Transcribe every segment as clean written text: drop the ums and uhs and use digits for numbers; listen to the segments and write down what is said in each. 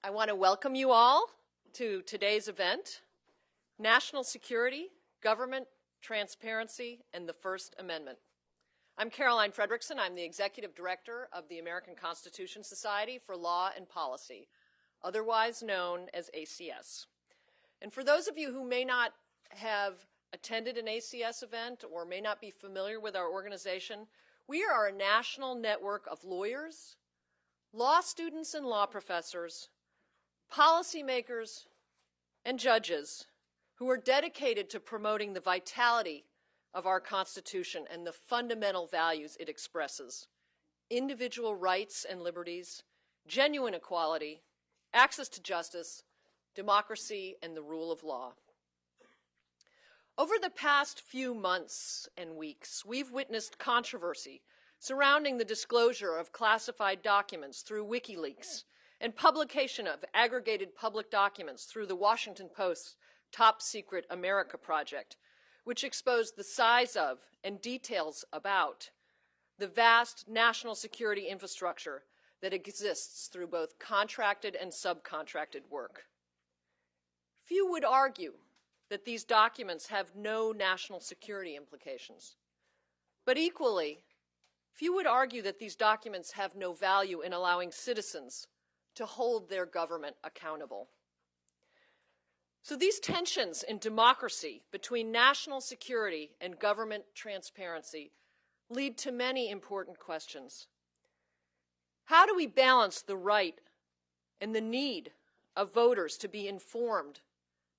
I want to welcome you all to today's event, National Security, Government Transparency, and the First Amendment. I'm Caroline Fredrickson. I'm the Executive Director of the American Constitution Society for Law and Policy, otherwise known as ACS. And for those of you who may not have attended an ACS event or may not be familiar with our organization, we are a national network of lawyers, law students and law professors, policymakers, and judges who are dedicated to promoting the vitality of our Constitution and the fundamental values it expresses: individual rights and liberties, genuine equality, access to justice, democracy, and the rule of law. Over the past few months and weeks, we've witnessed controversy surrounding the disclosure of classified documents through WikiLeaks and publication of aggregated public documents through the Washington Post's Top Secret America project, which exposed the size of and details about the vast national security infrastructure that exists through both contracted and subcontracted work. Few would argue that these documents have no national security implications, but equally, few would argue that these documents have no value in allowing citizens to hold their government accountable. So these tensions in democracy between national security and government transparency lead to many important questions. How do we balance the right and the need of voters to be informed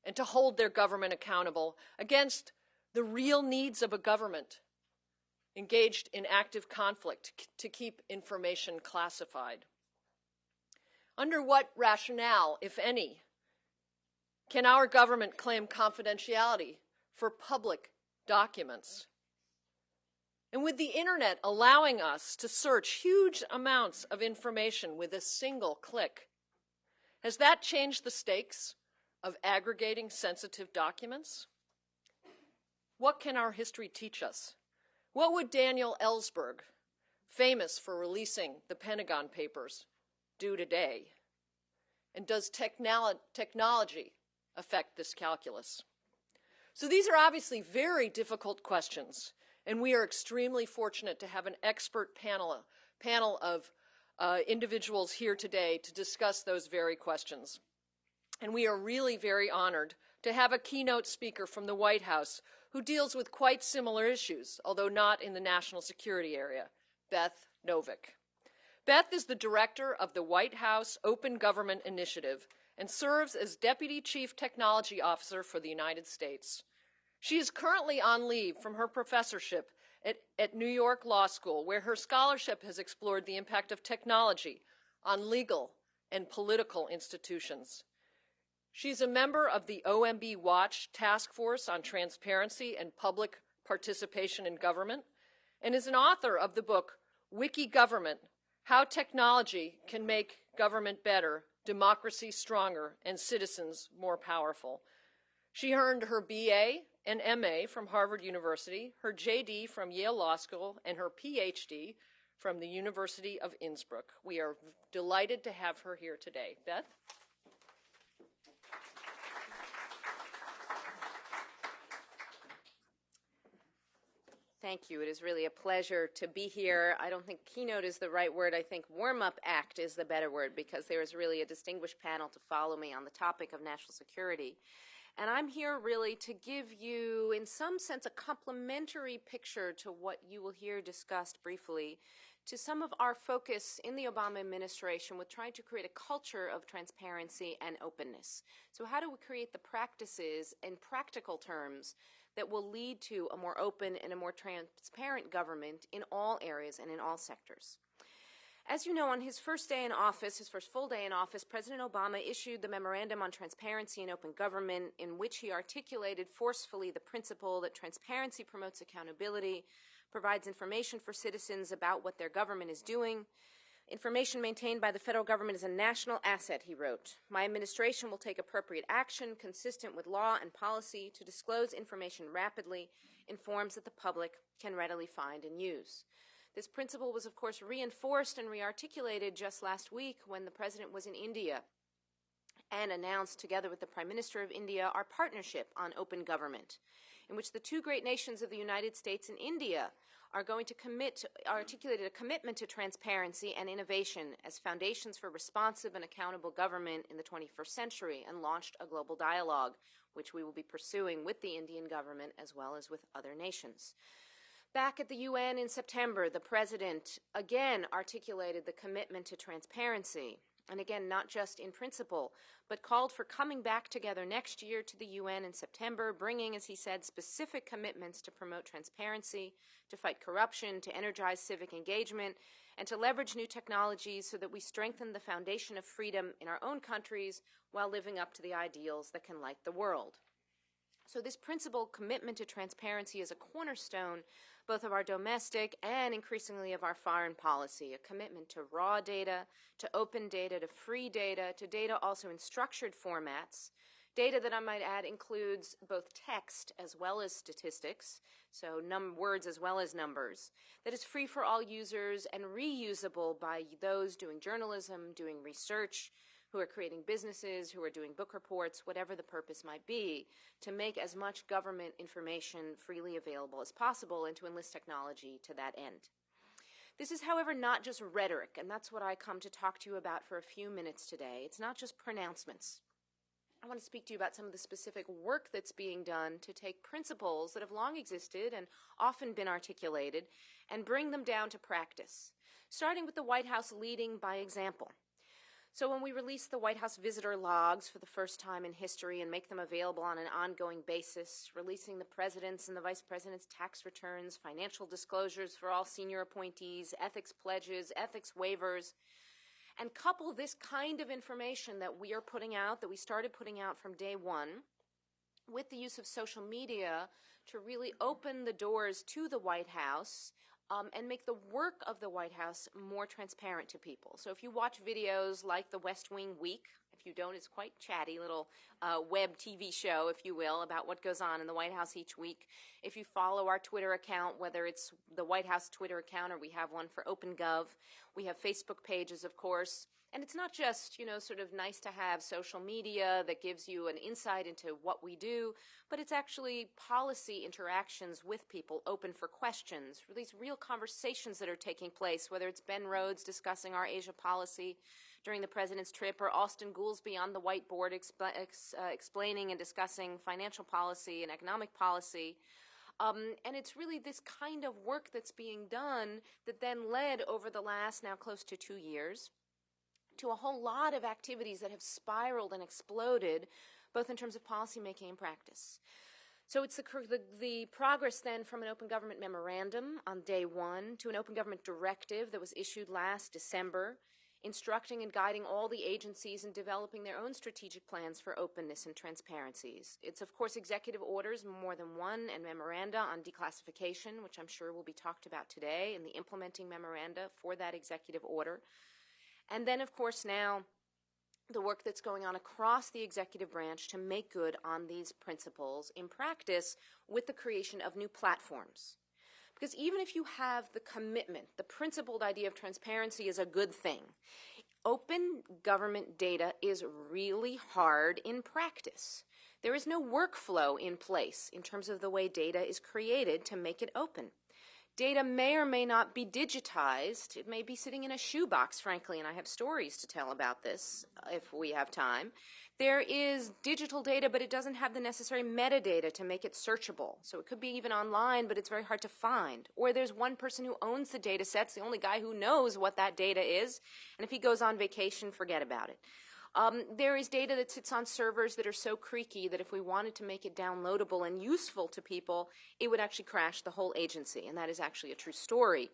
and to hold their government accountable against the real needs of a government engaged in active conflict to keep information classified? Under what rationale, if any, can our government claim confidentiality for public documents? And with the internet allowing us to search huge amounts of information with a single click, has that changed the stakes of aggregating sensitive documents? What can our history teach us? What would Daniel Ellsberg, famous for releasing the Pentagon Papers, do today? And does technology affect this calculus? So these are obviously very difficult questions, and we are extremely fortunate to have an expert panel of individuals here today to discuss those very questions. And we are really very honored to have a keynote speaker from the White House who deals with quite similar issues, although not in the national security area, Beth Novick. Beth is the director of the White House Open Government Initiative and serves as Deputy Chief Technology Officer for the United States. She is currently on leave from her professorship at New York Law School, where her scholarship has explored the impact of technology on legal and political institutions. She's a member of the OMB Watch Task Force on Transparency and Public Participation in Government and is an author of the book WikiGovernment: How Technology Can Make Government Better, Democracy Stronger, and Citizens More Powerful. She earned her BA and MA from Harvard University, her JD from Yale Law School, and her PhD from the University of Innsbruck. We are delighted to have her here today. Beth? Thank you. It is really a pleasure to be here. I don't think keynote is the right word. I think warm-up act is the better word, because there is really a distinguished panel to follow me on the topic of national security. And I'm here really to give you, in some sense, a complementary picture to what you will hear discussed briefly, to some of our focus in the Obama administration with trying to create a culture of transparency and openness. So how do we create the practices in practical terms that will lead to a more open and a more transparent government in all areas and in all sectors? As you know, on his first day in office, his first full day in office, President Obama issued the Memorandum on Transparency and Open Government, in which he articulated forcefully the principle that transparency promotes accountability, provides information for citizens about what their government is doing. Information maintained by the federal government is a national asset, he wrote. My administration will take appropriate action consistent with law and policy to disclose information rapidly in forms that the public can readily find and use. This principle was, of course, reinforced and rearticulated just last week when the President was in India and announced together with the Prime Minister of India our partnership on open government, in which the two great nations of the United States and India are going to articulated a commitment to transparency and innovation as foundations for responsive and accountable government in the 21st century, and launched a global dialogue, which we will be pursuing with the Indian government as well as with other nations. Back at the UN in September, the President again articulated the commitment to transparency, and again, not just in principle, but called for coming back together next year to the UN in September, bringing, as he said, specific commitments to promote transparency, to fight corruption, to energize civic engagement, and to leverage new technologies so that we strengthen the foundation of freedom in our own countries while living up to the ideals that can light the world. So this principle, commitment to transparency, is a cornerstone both of our domestic and increasingly of our foreign policy, a commitment to raw data, to open data, to free data, to data also in structured formats. Data that I might add includes both text as well as statistics, so words as well as numbers, that is free for all users and reusable by those doing journalism, doing research, who are creating businesses, who are doing book reports, whatever the purpose might be, to make as much government information freely available as possible and to enlist technology to that end. This is, however, not just rhetoric, and that's what I come to talk to you about for a few minutes today. It's not just pronouncements. I want to speak to you about some of the specific work that's being done to take principles that have long existed and often been articulated and bring them down to practice, starting with the White House leading by example. So when we release the White House visitor logs for the first time in history and make them available on an ongoing basis, releasing the president's and the vice president's tax returns, financial disclosures for all senior appointees, ethics pledges, ethics waivers, and couple this kind of information that we are putting out, that we started putting out from day one, with the use of social media to really open the doors to the White House and make the work of the White House more transparent to people. So if you watch videos like the West Wing Week, if you don't, it's quite chatty little web TV show, if you will, about what goes on in the White House each week. If you follow our Twitter account, whether it's the White House Twitter account or we have one for OpenGov, we have Facebook pages, of course. And it's not just, sort of nice to have social media that gives you an insight into what we do, but it's actually policy interactions with people open for questions, for these real conversations that are taking place, whether it's Ben Rhodes discussing our Asia policy during the president's trip, or Austin Goolsbee on the whiteboard explaining and discussing financial policy and economic policy. And it's really this kind of work that's being done that then led over the last now close to 2 years to a whole lot of activities that have spiraled and exploded, both in terms of policymaking and practice. So it's the progress then from an open government memorandum on day one to an open government directive that was issued last December, instructing and guiding all the agencies in developing their own strategic plans for openness and transparencies. It's, of course, executive orders, more than one, and memoranda on declassification, which I'm sure will be talked about today, and the implementing memoranda for that executive order. And then, of course, now the work that's going on across the executive branch to make good on these principles in practice with the creation of new platforms. Because even if you have the commitment, the principled idea of transparency is a good thing, open government data is really hard in practice. There is no workflow in place in terms of the way data is created to make it open. Data may or may not be digitized. It may be sitting in a shoebox, frankly, and I have stories to tell about this if we have time. There is digital data, but it doesn't have the necessary metadata to make it searchable. So it could be even online, but it's very hard to find. Or there's one person who owns the data sets, the only guy who knows what that data is, and if he goes on vacation, forget about it. There is data that sits on servers that are so creaky that if we wanted to make it downloadable and useful to people, it would actually crash the whole agency, and that is actually a true story.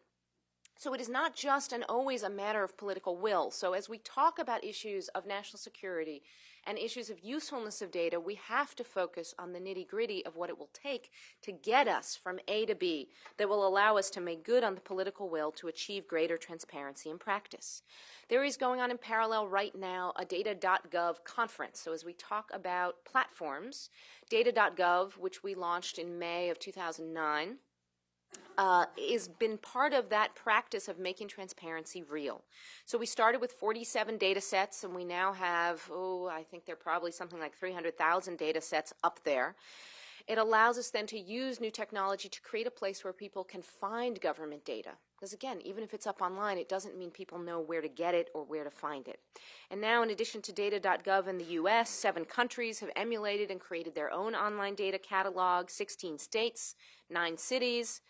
So it is not just and always a matter of political will. So as we talk about issues of national security and issues of usefulness of data, we have to focus on the nitty-gritty of what it will take to get us from A to B that will allow us to make good on the political will to achieve greater transparency in practice. There is going on in parallel right now a data.gov conference. So as we talk about platforms, data.gov, which we launched in May of 2009, has been part of that practice of making transparency real. So we started with 47 data sets, and we now have, I think there are probably something like 300,000 data sets up there. It allows us then to use new technology to create a place where people can find government data. Because again, even if it's up online, it doesn't mean people know where to get it or where to find it. And now, in addition to data.gov in the US, 7 countries have emulated and created their own online data catalog, 16 states, 9 cities.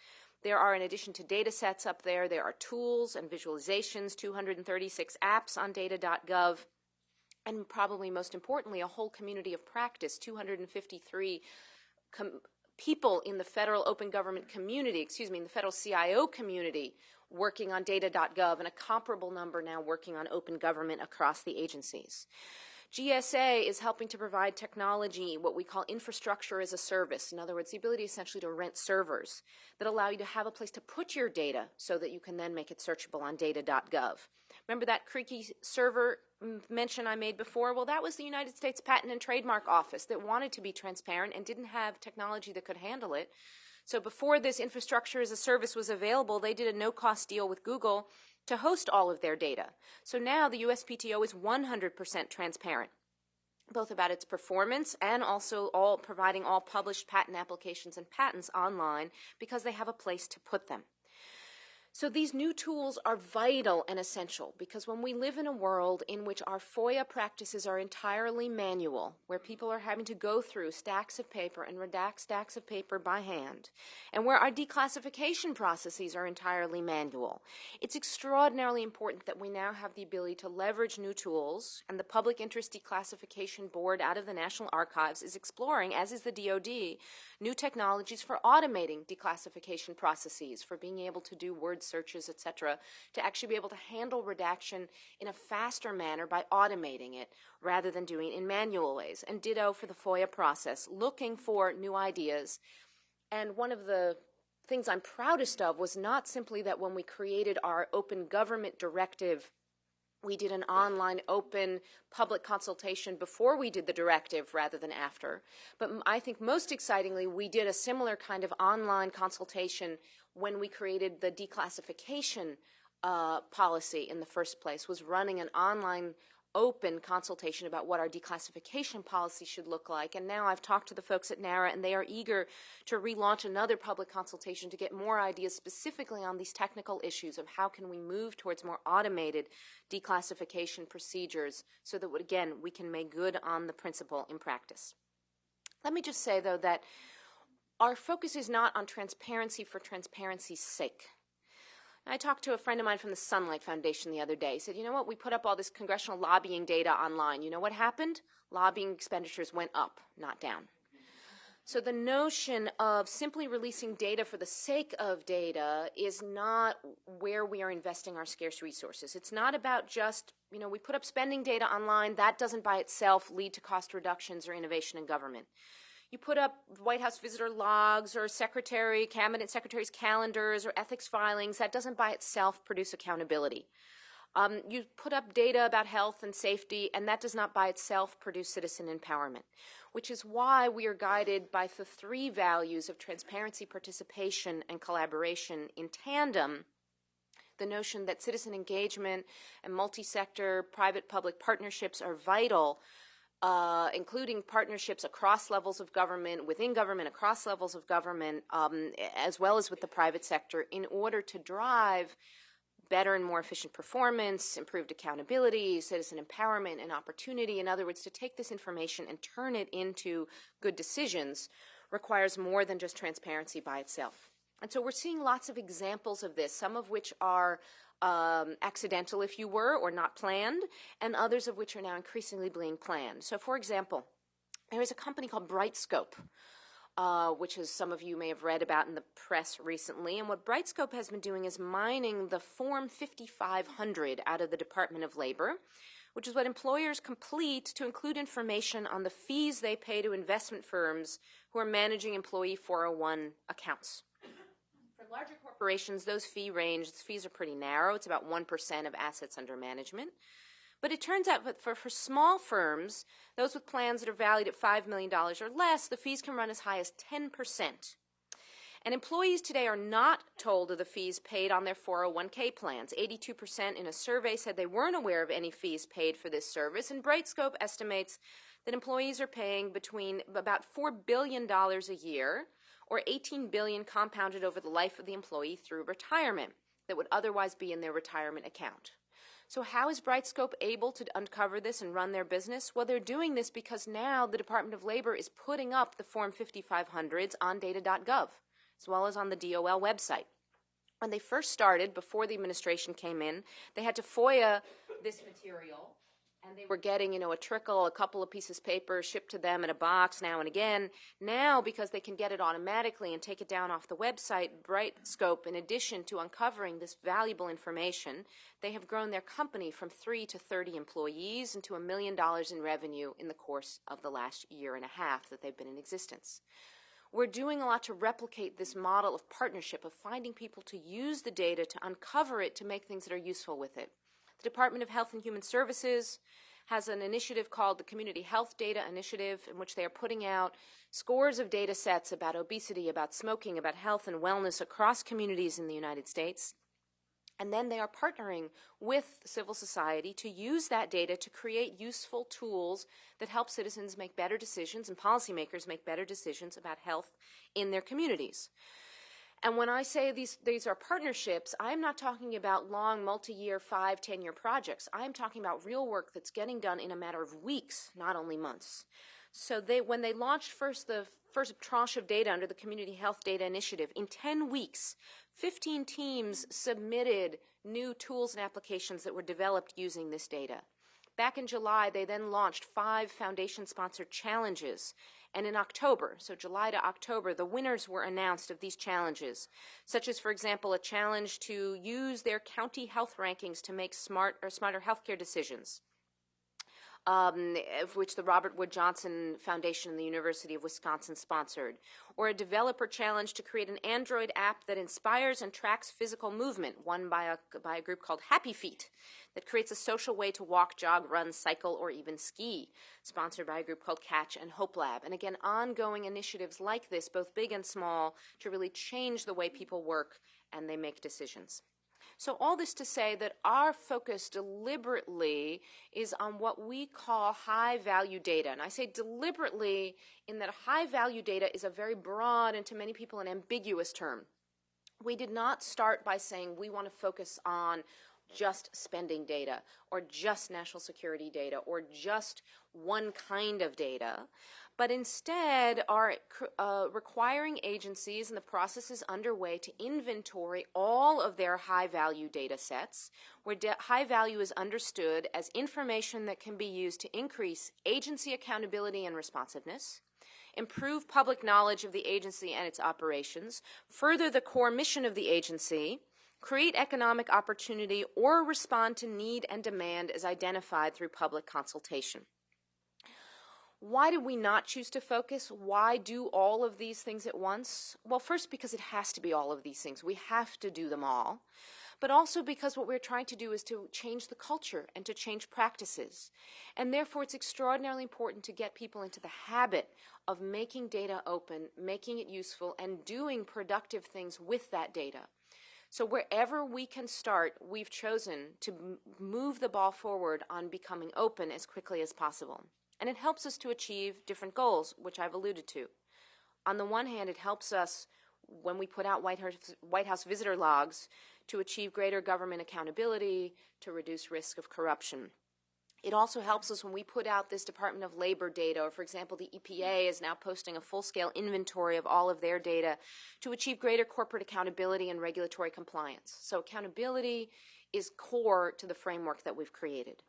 There are, in addition to data sets up there, there are tools and visualizations, 236 apps on data.gov, and probably most importantly, a whole community of practice, 253 people in the federal open government community, in the federal CIO community working on data.gov, and a comparable number now working on open government across the agencies. GSA is helping to provide technology, what we call infrastructure as a service. In other words, the ability essentially to rent servers that allow you to have a place to put your data so that you can then make it searchable on data.gov. Remember that creaky server mention I made before? Well, that was the United States Patent and Trademark Office that wanted to be transparent and didn't have technology that could handle it. So before this infrastructure as a service was available, they did a no-cost deal with Google to host all of their data. So now the USPTO is 100% transparent, both about its performance and also providing all published patent applications and patents online because they have a place to put them. So these new tools are vital and essential because when we live in a world in which our FOIA practices are entirely manual, where people are having to go through stacks of paper and redact stacks of paper by hand, and where our declassification processes are entirely manual, it's extraordinarily important that we now have the ability to leverage new tools, and the Public Interest Declassification Board out of the National Archives is exploring, as is the DoD, new technologies for automating declassification processes, for being able to do word searches, etc., to actually be able to handle redaction in a faster manner by automating it rather than doing it in manual ways. And ditto for the FOIA process, looking for new ideas. And one of the things I'm proudest of was not simply that when we created our Open Government Directive, we did an online open public consultation before we did the directive rather than after. But I think most excitingly, we did a similar kind of online consultation when we created the declassification policy in the first place, was running an online open consultation about what our declassification policy should look like. And now I've talked to the folks at NARA, and they are eager to relaunch another public consultation to get more ideas specifically on these technical issues of how can we move towards more automated declassification procedures so that, again, we can make good on the principle in practice. Let me just say, though, that our focus is not on transparency for transparency's sake. I talked to a friend of mine from the Sunlight Foundation the other day. He said, you know what, we put up all this congressional lobbying data online. You know what happened? Lobbying expenditures went up, not down. So the notion of simply releasing data for the sake of data is not where we are investing our scarce resources. It's not about just, we put up spending data online. That doesn't by itself lead to cost reductions or innovation in government. You put up White House visitor logs or cabinet secretaries' calendars or ethics filings. That doesn't by itself produce accountability. You put up data about health and safety, and that does not by itself produce citizen empowerment, which is why we are guided by the 3 values of transparency, participation, and collaboration in tandem. The notion that citizen engagement and multi-sector private-public partnerships are vital, including partnerships across levels of government, within government, across levels of government, as well as with the private sector, in order to drive better and more efficient performance, improved accountability, citizen empowerment, and opportunity. In other words, to take this information and turn it into good decisions requires more than just transparency by itself. And so we're seeing lots of examples of this, some of which are accidental, if you were, or not planned, and others of which are now increasingly being planned. So, for example, there is a company called Brightscope, which is some of you may have read about in the press recently. And what Brightscope has been doing is mining the Form 5500 out of the Department of Labor, which is what employers complete to include information on the fees they pay to investment firms who are managing employee 401 accounts. For larger corporations, those fees are pretty narrow. It's about 1% of assets under management. But it turns out that for small firms, those with plans that are valued at $5 million or less, the fees can run as high as 10%. And employees today are not told of the fees paid on their 401k plans. 82% in a survey said they weren't aware of any fees paid for this service, and Brightscope estimates that employees are paying between about $4 billion a year, or $18 billion compounded over the life of the employee through retirement that would otherwise be in their retirement account. So how is Brightscope able to uncover this and run their business? Well, they're doing this because now the Department of Labor is putting up the Form 5500s on data.gov, as well as on the DOL website. When they first started, before the administration came in, they had to FOIA this material, and they were getting, a trickle, a couple of pieces of paper shipped to them in a box now and again. Now, because they can get it automatically and take it down off the website, Brightscope, in addition to uncovering this valuable information, they have grown their company from 3 to 30 employees and to $1 million in revenue in the course of the last year and a half that they've been in existence. We're doing a lot to replicate this model of partnership, of finding people to use the data, to uncover it, to make things that are useful with it. The Department of Health and Human Services has an initiative called the Community Health Data Initiative, in which they are putting out scores of data sets about obesity, about smoking, about health and wellness across communities in the United States. And then they are partnering with civil society to use that data to create useful tools that help citizens make better decisions and policymakers make better decisions about health in their communities. And when I say these are partnerships, I'm not talking about long, multi-year, 5, 10-year projects. I'm talking about real work that's getting done in a matter of weeks, not only months. So when they launched the first tranche of data under the Community Health Data Initiative, in 10 weeks, 15 teams submitted new tools and applications that were developed using this data. Back in July, they then launched 5 foundation-sponsored challenges. And in October, so July to October, the winners were announced of these challenges, such as, for example, a challenge to use their county health rankings to make smarter healthcare decisions, of which the Robert Wood Johnson Foundation and the University of Wisconsin sponsored, or a developer challenge to create an Android app that inspires and tracks physical movement, won by a group called Happy Feet, that creates a social way to walk, jog, run, cycle, or even ski, sponsored by a group called Catch and Hope Lab. And again, ongoing initiatives like this, both big and small, to really change the way people work and they make decisions. So all this to say that our focus deliberately is on what we call high-value data. And I say deliberately in that high-value data is a very broad and to many people an ambiguous term. We did not start by saying we want to focus on just spending data or just national security data or just one kind of data, but instead are requiring agencies, and the process is underway, to inventory all of their high-value data sets, where high value is understood as information that can be used to increase agency accountability and responsiveness, improve public knowledge of the agency and its operations, further the core mission of the agency, create economic opportunity, or respond to need and demand as identified through public consultation. Why did we not choose to focus? Why do all of these things at once? Well, first, because it has to be all of these things. We have to do them all. But also because what we're trying to do is to change the culture and to change practices. And therefore, it's extraordinarily important to get people into the habit of making data open, making it useful, and doing productive things with that data. So wherever we can start, we've chosen to move the ball forward on becoming open as quickly as possible. And it helps us to achieve different goals, which I've alluded to. On the one hand, it helps us, when we put out White House visitor logs, to achieve greater government accountability, to reduce risk of corruption. It also helps us when we put out this Department of Labor data, or for example, the EPA is now posting a full-scale inventory of all of their data to achieve greater corporate accountability and regulatory compliance. So accountability is core to the framework that we've created.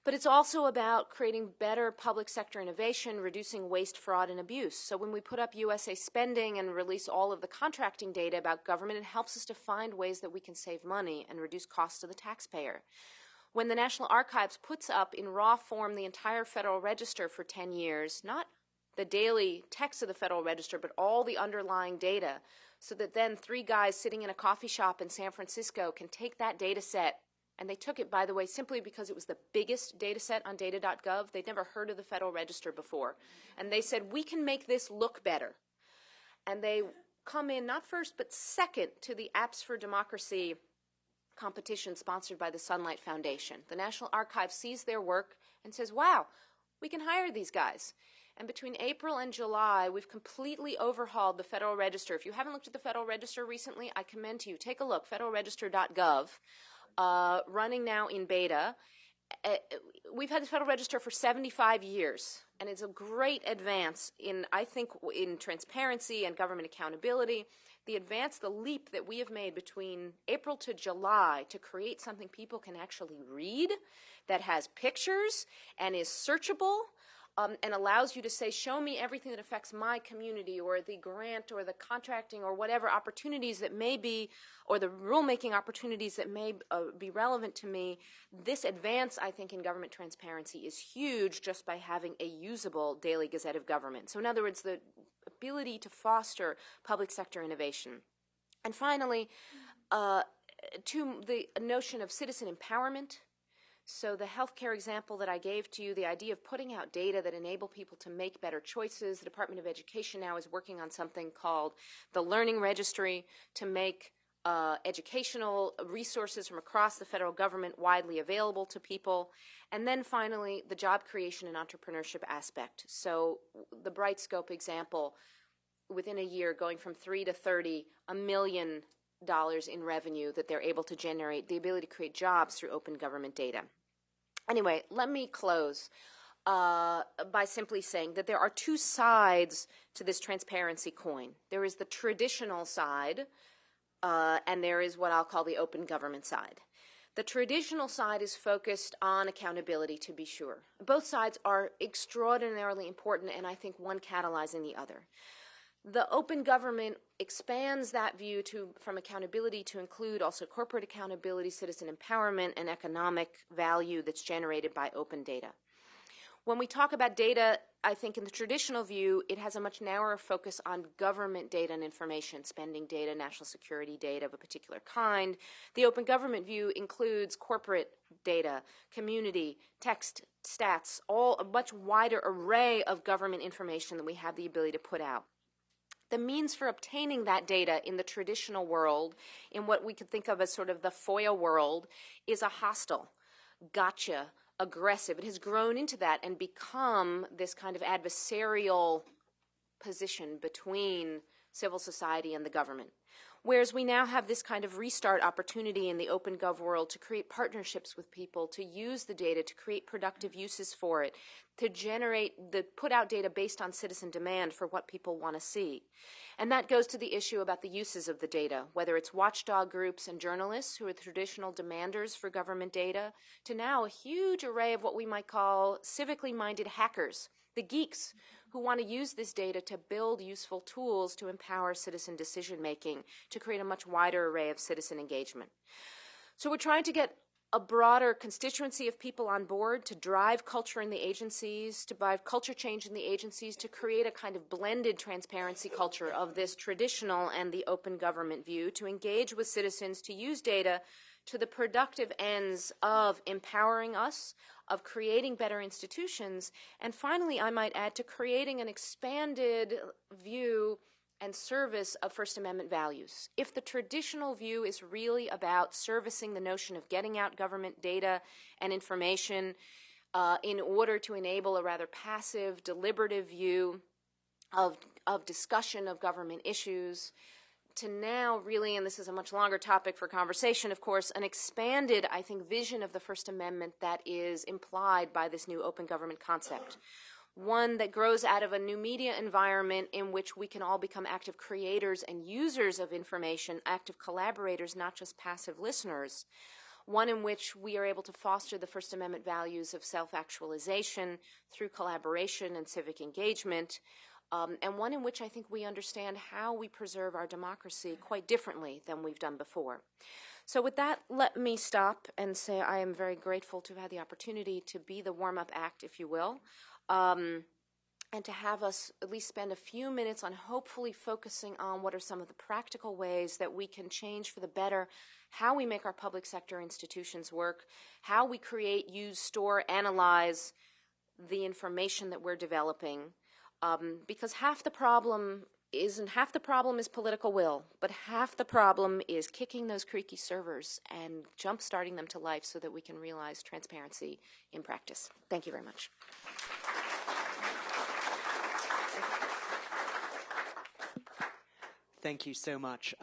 But it's also about creating better public sector innovation, reducing waste, fraud, and abuse. So when we put up USA spending and release all of the contracting data about government, it helps us to find ways that we can save money and reduce costs to the taxpayer. When the National Archives puts up in raw form the entire Federal Register for 10 years, not the daily text of the Federal Register, but all the underlying data, so that then 3 guys sitting in a coffee shop in San Francisco can take that data set. And they took it, by the way, simply because it was the biggest data set on data.gov. They'd never heard of the Federal Register before. And they said, we can make this look better. And they come in not first but second to the Apps for Democracy competition sponsored by the Sunlight Foundation. The National Archives sees their work and says, wow, we can hire these guys. And between April and July, we've completely overhauled the Federal Register. If you haven't looked at the Federal Register recently, I commend to you. Take a look, federalregister.gov, running now in beta. We've had the Federal Register for 75 years, and it's a great advance in, I think, in transparency and government accountability. The leap that we have made between April to July to create something people can actually read, that has pictures and is searchable, and allows you to say, show me everything that affects my community, or the grant or the contracting or whatever opportunities that may be, or the rulemaking opportunities that may be relevant to me. This advance, I think, in government transparency is huge just by having a usable daily Gazette of Government. So in other words, the ability to foster public sector innovation. And finally, to the notion of citizen empowerment. So the healthcare example that I gave to you, the idea of putting out data that enable people to make better choices. The Department of Education now is working on something called the Learning Registry to make educational resources from across the federal government widely available to people. And then finally, the job creation and entrepreneurship aspect. So the Brightscope example, within a year going from 3 to 30, $1 million in revenue that they're able to generate, the ability to create jobs through open government data. Anyway, let me close by simply saying that there are two sides to this transparency coin. There is the traditional side, and there is what I'll call the open government side. The traditional side is focused on accountability, to be sure. Both sides are extraordinarily important, and I think one catalyzing the other. The open government expands that view from accountability to include also corporate accountability, citizen empowerment, and economic value that's generated by open data. When we talk about data, I think in the traditional view, it has a much narrower focus on government data and information, spending data, national security data of a particular kind. The open government view includes corporate data, community, text, stats, a much wider array of government information that we have the ability to put out. The means for obtaining that data in the traditional world, in what we could think of as sort of the FOIA world, is a hostile, gotcha, aggressive. It has grown into that and become this kind of adversarial position between civil society and the government. Whereas we now have this kind of restart opportunity in the open gov world to create partnerships with people, to use the data, to create productive uses for it, to put out data based on citizen demand for what people want to see. And that goes to the issue about the uses of the data, whether it's watchdog groups and journalists who are traditional demanders for government data, to now a huge array of what we might call civically minded hackers, the geeks who want to use this data to build useful tools to empower citizen decision-making, to create a much wider array of citizen engagement. So we're trying to get a broader constituency of people on board to drive culture in the agencies, to drive culture change in the agencies, to create a kind of blended transparency culture of this traditional and the open government view, to engage with citizens, to use data to the productive ends of empowering us, of creating better institutions, and finally, I might add, to creating an expanded view and service of First Amendment values. If the traditional view is really about servicing the notion of getting out government data and information in order to enable a rather passive, deliberative view of discussion of government issues, to now really, and this is a much longer topic for conversation, of course, an expanded, I think, vision of the First Amendment that is implied by this new open government concept. One that grows out of a new media environment in which we can all become active creators and users of information, active collaborators, not just passive listeners. One in which we are able to foster the First Amendment values of self-actualization through collaboration and civic engagement. And one in which I think we understand how we preserve our democracy quite differently than we've done before. So with that, let me stop and say I am very grateful to have had the opportunity to be the warm-up act, if you will, and to have us at least spend a few minutes on hopefully focusing on what are some of the practical ways that we can change for the better how we make our public sector institutions work, how we create, use, store, analyze the information that we're developing. Because half the problem isn't half the problem is political will, but half the problem is kicking those creaky servers and jump-starting them to life so that we can realize transparency in practice. Thank you very much. Thank you so much.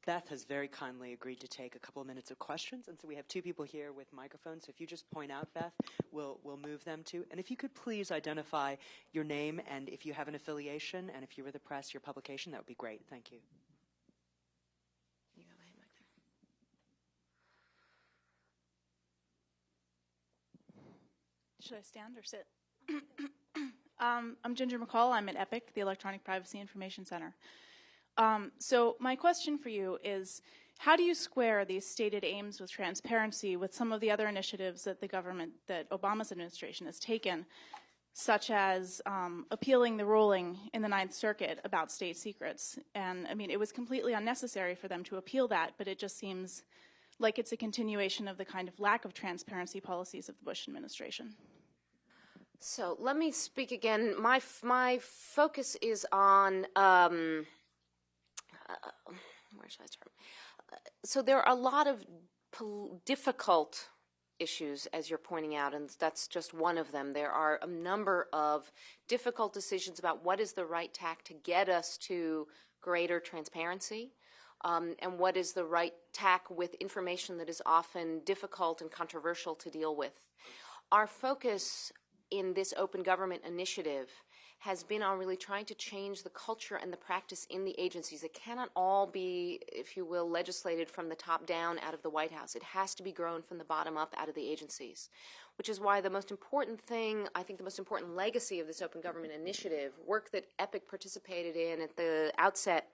Beth has very kindly agreed to take a couple of minutes of questions, and so we have two people here with microphones. So if you just point out, Beth, we'll move them to. And if you could please identify your name and if you have an affiliation, and if you were the press, your publication, that would be great. Thank you. You go ahead, Mike. Should I stand or sit? I'm Ginger McCall. I'm at EPIC, the Electronic Privacy Information Center. So my question for you is, how do you square these stated aims with transparency with some of the other initiatives that the government, that Obama's administration has taken, such as appealing the ruling in the Ninth Circuit about state secrets? And I mean, it was completely unnecessary for them to appeal that, but it just seems like it's a continuation of the kind of lack of transparency policies of the Bush administration. So let me speak again. My focus is on where should I start? So there are a lot of difficult issues, as you're pointing out, and that's just one of them. There are a number of difficult decisions about what is the right tack to get us to greater transparency, and what is the right tack with information that is often difficult and controversial to deal with. Our focus in this Open Government Initiative has been on really trying to change the culture and the practice in the agencies. It cannot all be, if you will, legislated from the top down out of the White House. It has to be grown from the bottom up out of the agencies, which is why the most important thing, I think the most important legacy of this Open Government Initiative, work that EPIC participated in at the outset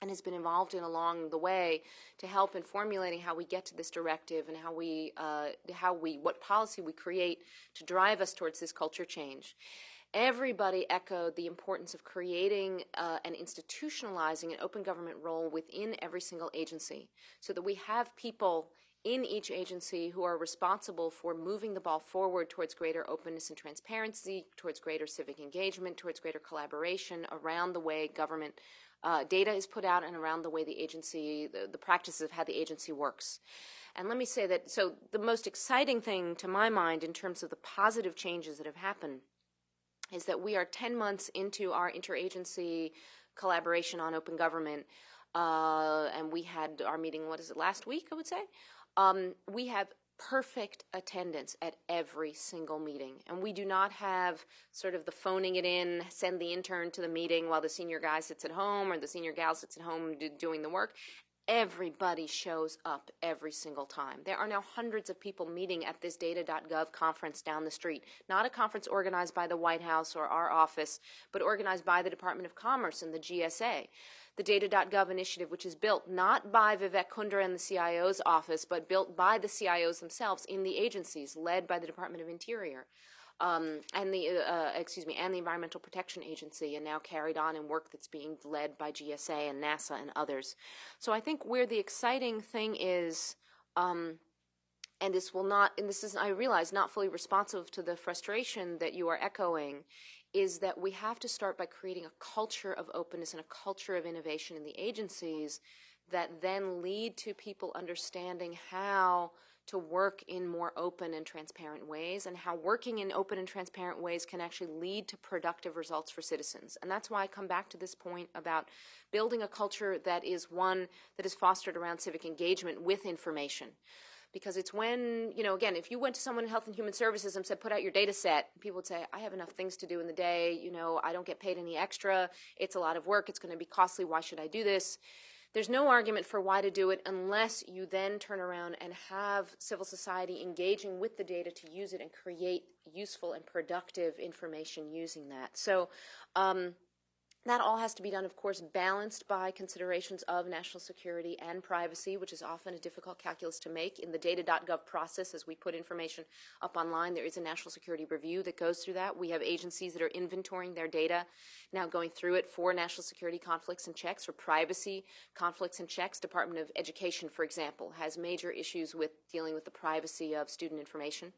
and has been involved in along the way to help in formulating how we get to this directive and what policy we create to drive us towards this culture change. Everybody echoed the importance of creating and institutionalizing an open government role within every single agency so that we have people in each agency who are responsible for moving the ball forward towards greater openness and transparency, towards greater civic engagement, towards greater collaboration around the way government data is put out and around the way the agency, the practices of how the agency works. And let me say that, so the most exciting thing to my mind in terms of the positive changes that have happened is that we are 10 months into our interagency collaboration on open government, and we had our meeting, last week, I would say? We have perfect attendance at every single meeting, and we do not have sort of the phoning it in, send the intern to the meeting while the senior guy sits at home or the senior gal sits at home doing the work. Everybody shows up every single time. There are now hundreds of people meeting at this data.gov conference down the street. Not a conference organized by the White House or our office, but organized by the Department of Commerce and the GSA. The data.gov initiative, which is built not by Vivek Kundra and the CIO's office, but built by the CIOs themselves in the agencies, led by the Department of Interior. And the Environmental Protection Agency, and now carried on in work that's being led by GSA and NASA and others. So I think where the exciting thing is, and this is, I realize, not fully responsive to the frustration that you are echoing, is that we have to start by creating a culture of openness and a culture of innovation in the agencies that then lead to people understanding how to work in more open and transparent ways, and how working in open and transparent ways can actually lead to productive results for citizens. And that's why I come back to this point about building a culture that is one that is fostered around civic engagement with information. Because it's when, again, if you went to someone in Health and Human Services and said, put out your data set, people would say, I have enough things to do in the day, I don't get paid any extra, it's a lot of work, it's going to be costly, why should I do this? There's no argument for why to do it unless you then turn around and have civil society engaging with the data to use it and create useful and productive information using that. So that all has to be done, of course, balanced by considerations of national security and privacy, which is often a difficult calculus to make. In the data.gov process, as we put information up online, there is a national security review that goes through that. We have agencies that are inventorying their data, now going through it for national security conflicts and checks, for privacy conflicts and checks. Department of Education, for example, has major issues with dealing with the privacy of student information.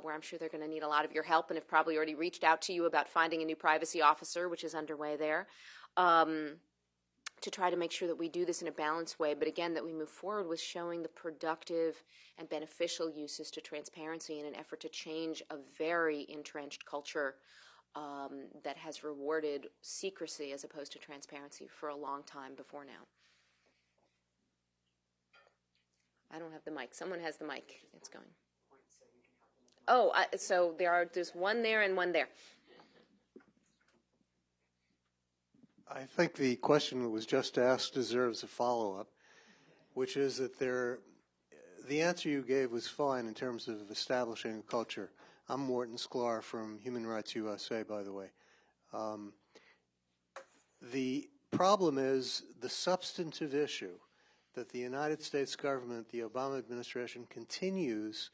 Where I'm sure they're going to need a lot of your help and have probably already reached out to you about finding a new privacy officer, which is underway there. to try to make sure that we do this in a balanced way, but again, that we move forward with showing the productive and beneficial uses to transparency in an effort to change a very entrenched culture that has rewarded secrecy as opposed to transparency for a long time before now. I don't have the mic. Someone has the mic. It's going. Oh, so there's one there and one there. I think the question that was just asked deserves a follow-up, which is that the answer you gave was fine in terms of establishing a culture. I'm Morton Sklar from Human Rights USA, by the way. The problem is the substantive issue that the United States government, the Obama administration, continues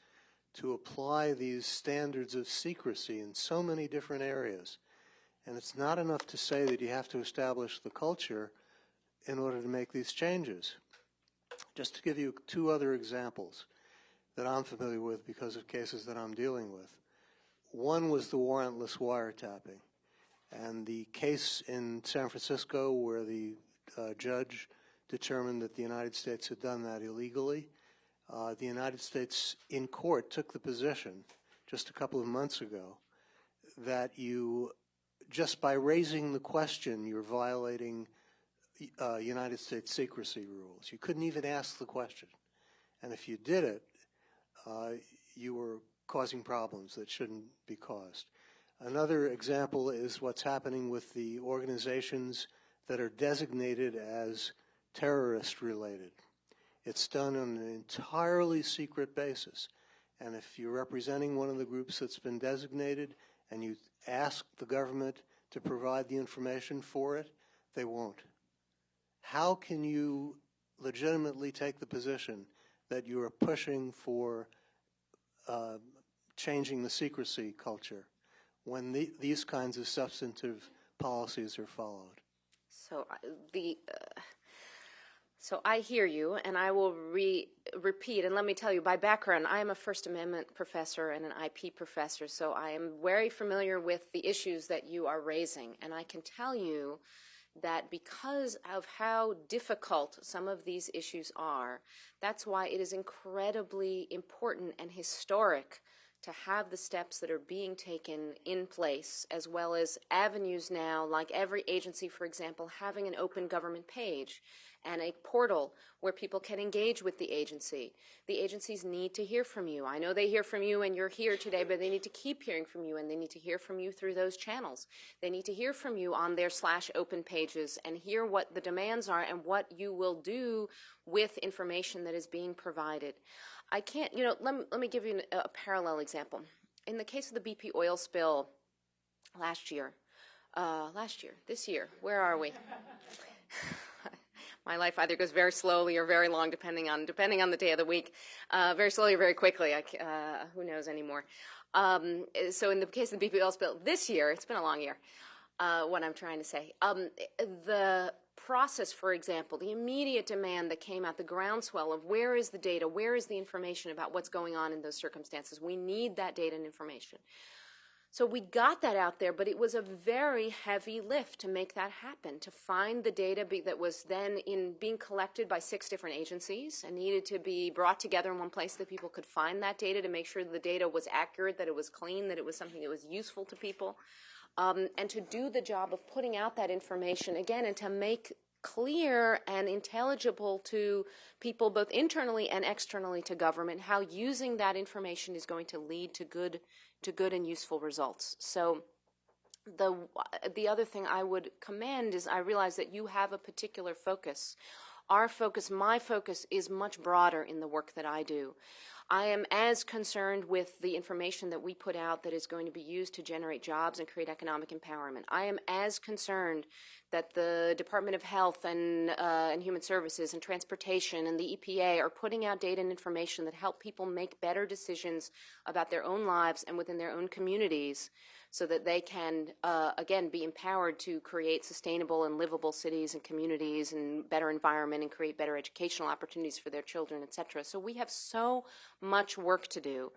to apply these standards of secrecy in so many different areas. And it's not enough to say that you have to establish the culture in order to make these changes. Just to give you two other examples that I'm familiar with because of cases that I'm dealing with. One was the warrantless wiretapping. And the case in San Francisco where the judge determined that the United States had done that illegally, the United States in court took the position just a couple of months ago that just by raising the question, you're violating United States secrecy rules. You couldn't even ask the question. And if you did it, you were causing problems that shouldn't be caused. Another example is what's happening with the organizations that are designated as terrorist-related. It's done on an entirely secret basis. And if you're representing one of the groups that's been designated and you ask the government to provide the information for it, they won't. How can you legitimately take the position that you are pushing for changing the secrecy culture when these kinds of substantive policies are followed? So I hear you, and I will repeat, and let me tell you, by background, I am a First Amendment professor and an IP professor, so I am very familiar with the issues that you are raising, and I can tell you that because of how difficult some of these issues are, that's why it is incredibly important and historic to have the steps that are being taken in place, as well as avenues now, like every agency, for example, having an open government page and a portal where people can engage with the agency. The agencies need to hear from you. I know they hear from you and you're here today, but they need to keep hearing from you, and they need to hear from you through those channels. They need to hear from you on their /open pages and hear what the demands are and what you will do with information that is being provided. I can't, let me give you a parallel example. In the case of the BP oil spill this year, where are we? My life either goes very slowly or very long, depending on the day of the week. Very slowly or very quickly, who knows anymore. So in the case of the BP oil spill this year, it's been a long year, what I'm trying to say. The process, for example, the immediate demand that came out, the groundswell of where is the data, where is the information about what's going on in those circumstances. We need that data and information. So we got that out there, but it was a very heavy lift to make that happen, to find the data that was then being collected by 6 different agencies and needed to be brought together in one place that people could find that data, to make sure that the data was accurate, that it was clean, that it was something that was useful to people, and to do the job of putting out that information again and to make clear and intelligible to people both internally and externally to government how using that information is going to lead to good and useful results. So the other thing I would commend is I realize that you have a particular focus. Our focus, my focus, is much broader in the work that I do. I am as concerned with the information that we put out that is going to be used to generate jobs and create economic empowerment. I am as concerned that the Department of Health and Human Services and Transportation and the EPA are putting out data and information that help people make better decisions about their own lives and within their own communities, so that they can, again, be empowered to create sustainable and livable cities and communities and better environment and create better educational opportunities for their children, et cetera. So we have so much work to do.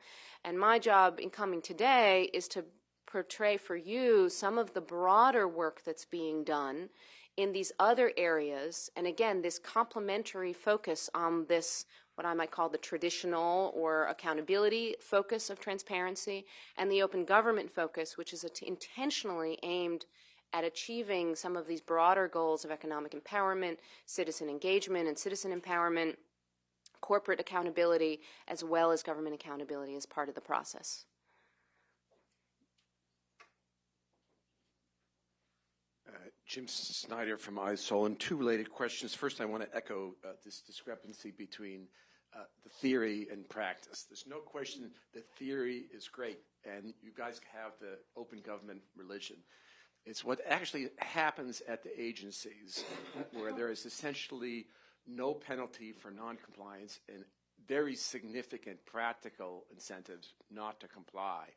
And my job in coming today is to portray for you some of the broader work that's being done in these other areas, and again, this complementary focus on this, what I might call the traditional or accountability focus of transparency, and the open government focus, which is intentionally aimed at achieving some of these broader goals of economic empowerment, citizen engagement and citizen empowerment, corporate accountability, as well as government accountability as part of the process. Jim Snyder from iSol, and two related questions. First, I want to echo this discrepancy between the theory and practice. There's no question that theory is great, and you guys have the open government religion. It's what actually happens at the agencies, where there is essentially no penalty for noncompliance and very significant practical incentives not to comply.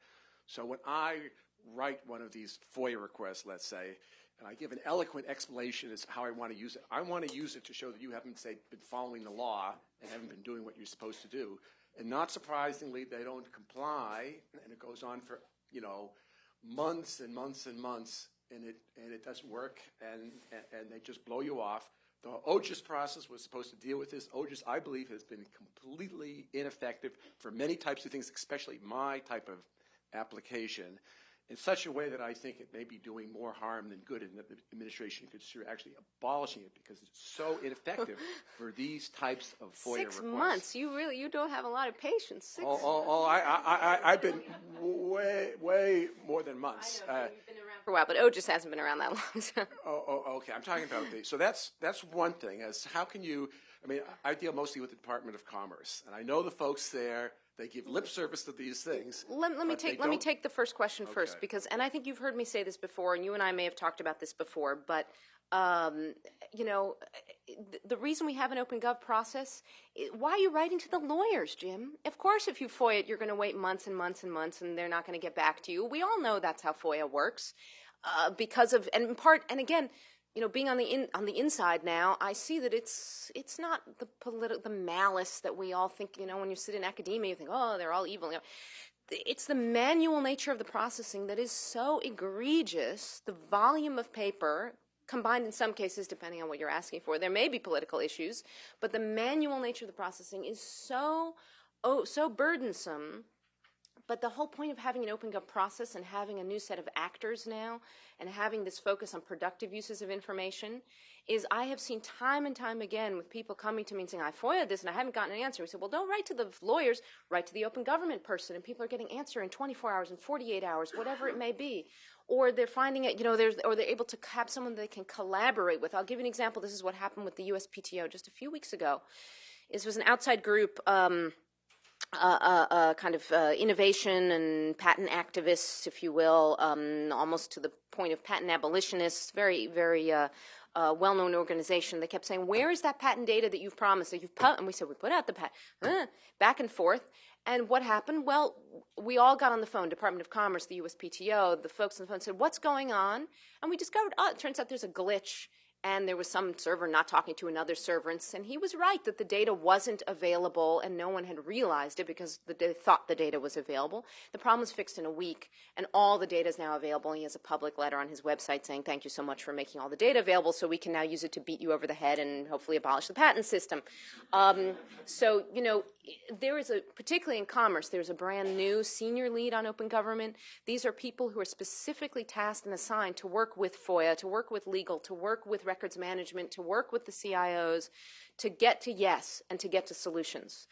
So when I write one of these FOIA requests, let's say, and I give an eloquent explanation as to how I want to use it, I want to use it to show that you haven't, say, been following the law and haven't been doing what you're supposed to do. And not surprisingly, they don't comply, and it goes on for, months and months and months, and it doesn't work, and they just blow you off. The OGIS process was supposed to deal with this. OGIS, I believe, has been completely ineffective for many types of things, especially my type of application, in such a way that I think it may be doing more harm than good, and that the administration could consider actually abolishing it because it's so ineffective for these types of FOIA requests. 6 months. You don't have a lot of patience. I've been way more than months. I know, you've been around for a while, but OGIS hasn't been around that long. So. Okay. I'm talking about so that's one thing. As how can you? I mean, I deal mostly with the Department of Commerce, and I know the folks there. They give lip service to these things. Let me take the first question first, because, and I think you've heard me say this before, and you and I may have talked about this before, but the reason we have an open gov process, why are you writing to the lawyers, Jim? Of course, if you FOIA it, you're going to wait months and months and months, and they're not going to get back to you. We all know that's how FOIA works, because of, and in part, and again, being on the inside now, I see that it's not the malice that we all think. When you sit in academia, you think, oh, they're all evil. It's the manual nature of the processing that is so egregious. The volume of paper, combined in some cases, depending on what you're asking for, there may be political issues, but the manual nature of the processing is so burdensome. But the whole point of having an open gov process and having a new set of actors now and having this focus on productive uses of information is I have seen time and time again with people coming to me and saying, I FOIA'd this and I haven't gotten an answer. We said, well, don't write to the lawyers, write to the open government person. And people are getting answer in 24 hours and 48 hours, whatever it may be. Or they're finding it, or they're able to have someone they can collaborate with. I'll give you an example. This is what happened with the USPTO just a few weeks ago. This was an outside group, innovation and patent activists, if you will, almost to the point of patent abolitionists, very, very well-known organization. They kept saying, where is that patent data that you've promised, that you've put? And we said, we put out the patent, back and forth. And what happened? Well, we all got on the phone, Department of Commerce, the USPTO, the folks on the phone said, what's going on? And we discovered, it turns out there's a glitch. And there was some server not talking to another server. And he was right that the data wasn't available and no one had realized it because they thought the data was available. The problem was fixed in a week, and all the data is now available. He has a public letter on his website saying, thank you so much for making all the data available so we can now use it to beat you over the head and hopefully abolish the patent system. There is particularly in commerce, there's a brand new senior lead on open government. These are people who are specifically tasked and assigned to work with FOIA, to work with legal, to work with records management, to work with the CIOs, to get to yes and to get to solutions.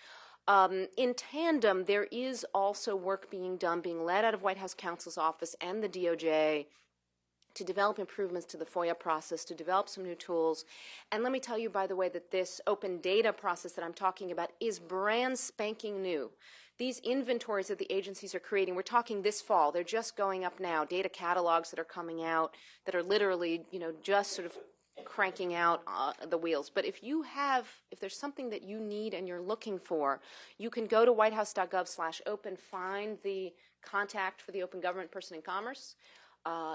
In tandem, there is also work being led out of White House counsel's office and the DOJ to develop improvements to the FOIA process, to develop some new tools. And let me tell you, by the way, that this open data process that I'm talking about is brand spanking new. These inventories that the agencies are creating, we're talking this fall, they're just going up now, data catalogs that are coming out that are literally, just sort of cranking out the wheels. But if there's something that you need and you're looking for, you can go to whitehouse.gov/open, find the contact for the open government person in commerce.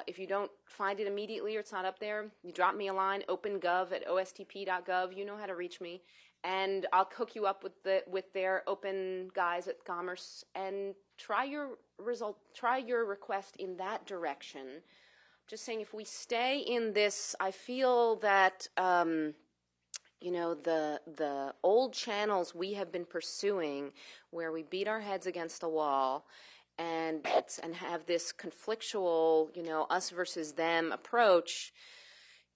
If you don't find it immediately or it's not up there, you drop me a line, opengov@ostp.gov. You know how to reach me. And I'll hook you up with their open guys at Commerce and try your request in that direction. just saying if we stay in this, I feel that you know, the old channels we have been pursuing, where we beat our heads against the wall and have this conflictual, you know, us versus them approach,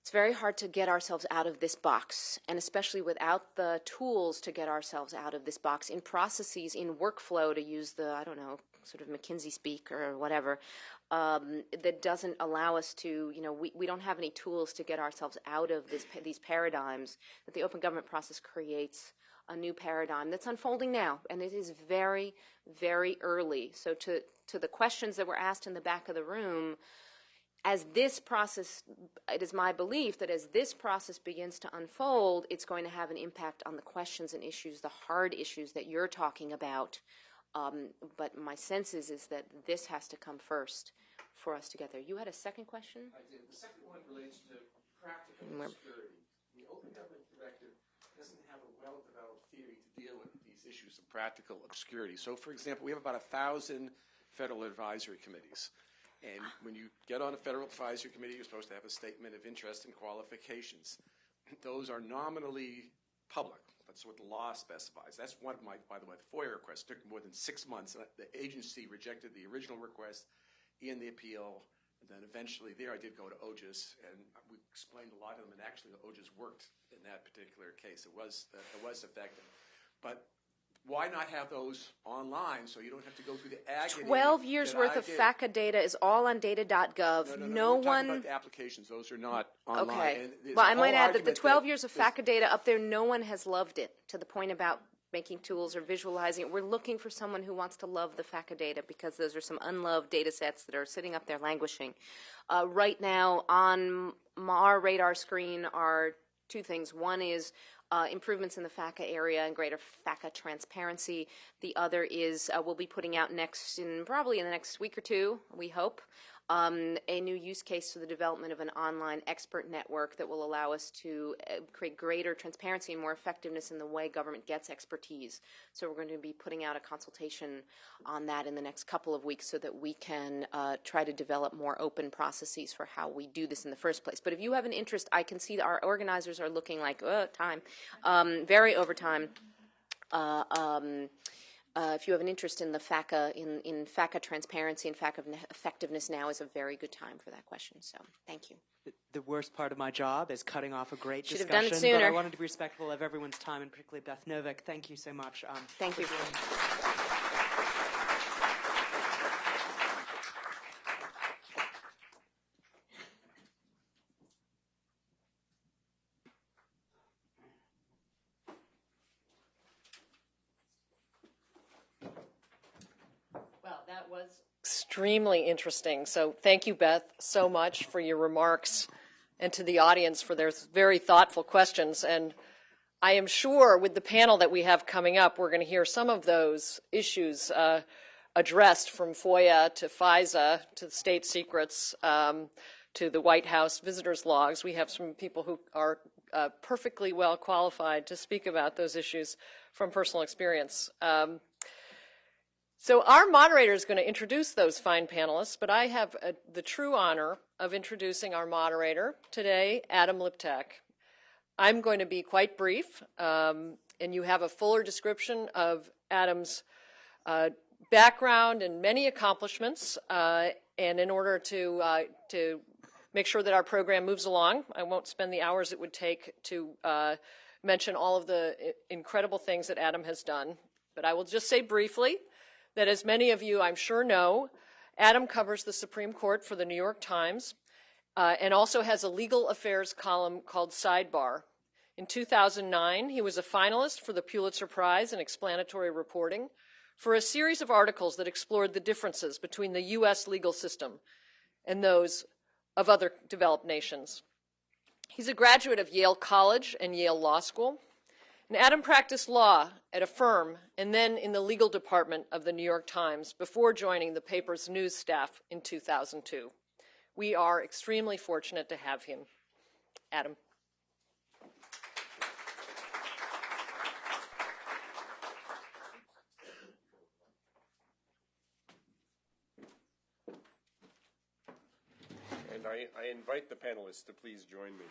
it's very hard to get ourselves out of this box, and especially without the tools to get ourselves out of this box in processes, in workflow, to use the, I don't know, sort of McKinsey speak or whatever, that doesn't allow us to, you know, we don't have any tools to get ourselves out of these paradigms, that the open government process creates a new paradigm that's unfolding now, and it is very, very early. So to the questions that were asked in the back of the room, as this process, it is my belief that as this process begins to unfold, it's going to have an impact on the questions and issues, the hard issues that you're talking about. But my sense is that this has to come first for us to get there. You had a second question? I did. The second one relates to practical security. The Open Government Directive doesn't have a well-developed theory to deal with these issues of practical obscurity. So, for example, we have about 1,000 federal advisory committees. And when you get on a federal advisory committee, you're supposed to have a statement of interest and qualifications. Those are nominally public. That's what the law specifies. That's one of my, by the way, the FOIA request took more than 6 months. The agency rejected the original request in the appeal. And then eventually there I did go to OGIS, and we explained a lot of them, and actually the OGIS worked in that particular case. It was effective. But why not have those online so you don't have to go through the agony? 12 years worth of FACA data is all on data.gov. No, we're talking about the applications. Those are not online. Okay. And Well, I might add that the 12 years of FACA data up there, no one has loved it, to the point about making tools or visualizing it. We're looking for someone who wants to love the FACA data, because those are some unloved data sets that are sitting up there languishing. Right now on our radar screen are two things. One is improvements in the FACA area and greater FACA transparency. The other is we'll be putting out probably in the next week or two, we hope, a new use case for the development of an online expert network that will allow us to create greater transparency and more effectiveness in the way government gets expertise. So we're going to be putting out a consultation on that in the next couple of weeks so that we can try to develop more open processes for how we do this in the first place. But if you have an interest, I can see that our organizers are looking like, time, very over time. If you have an interest in the FACA, in FACA transparency and FACA effectiveness, now is a very good time for that question. So, thank you. The worst part of my job is cutting off a great Should have discussion. done it sooner. But I wanted to be respectful of everyone's time, and particularly Beth Novick. Thank you so much. Thank you. Well, that was extremely interesting. So thank you, Beth, so much for your remarks, and to the audience for their very thoughtful questions. And I am sure with the panel that we have coming up, we're going to hear some of those issues addressed, from FOIA to FISA to state secrets to the White House visitors logs. We have some people who are perfectly well qualified to speak about those issues from personal experience. So our moderator is going to introduce those fine panelists, but I have the true honor of introducing our moderator today, Adam Liptak. I'm going to be quite brief, and you have a fuller description of Adam's background and many accomplishments. And in order to make sure that our program moves along, I won't spend the hours it would take to mention all of the incredible things that Adam has done. But I will just say briefly that, as many of you I'm sure know, Adam covers the Supreme Court for the New York Times and also has a legal affairs column called Sidebar. In 2009, he was a finalist for the Pulitzer Prize in Explanatory Reporting for a series of articles that explored the differences between the U.S. legal system and those of other developed nations. He's a graduate of Yale College and Yale Law School. And Adam practiced law at a firm and then in the legal department of the New York Times before joining the paper's news staff in 2002. We are extremely fortunate to have him. Adam. And I invite the panelists to please join me.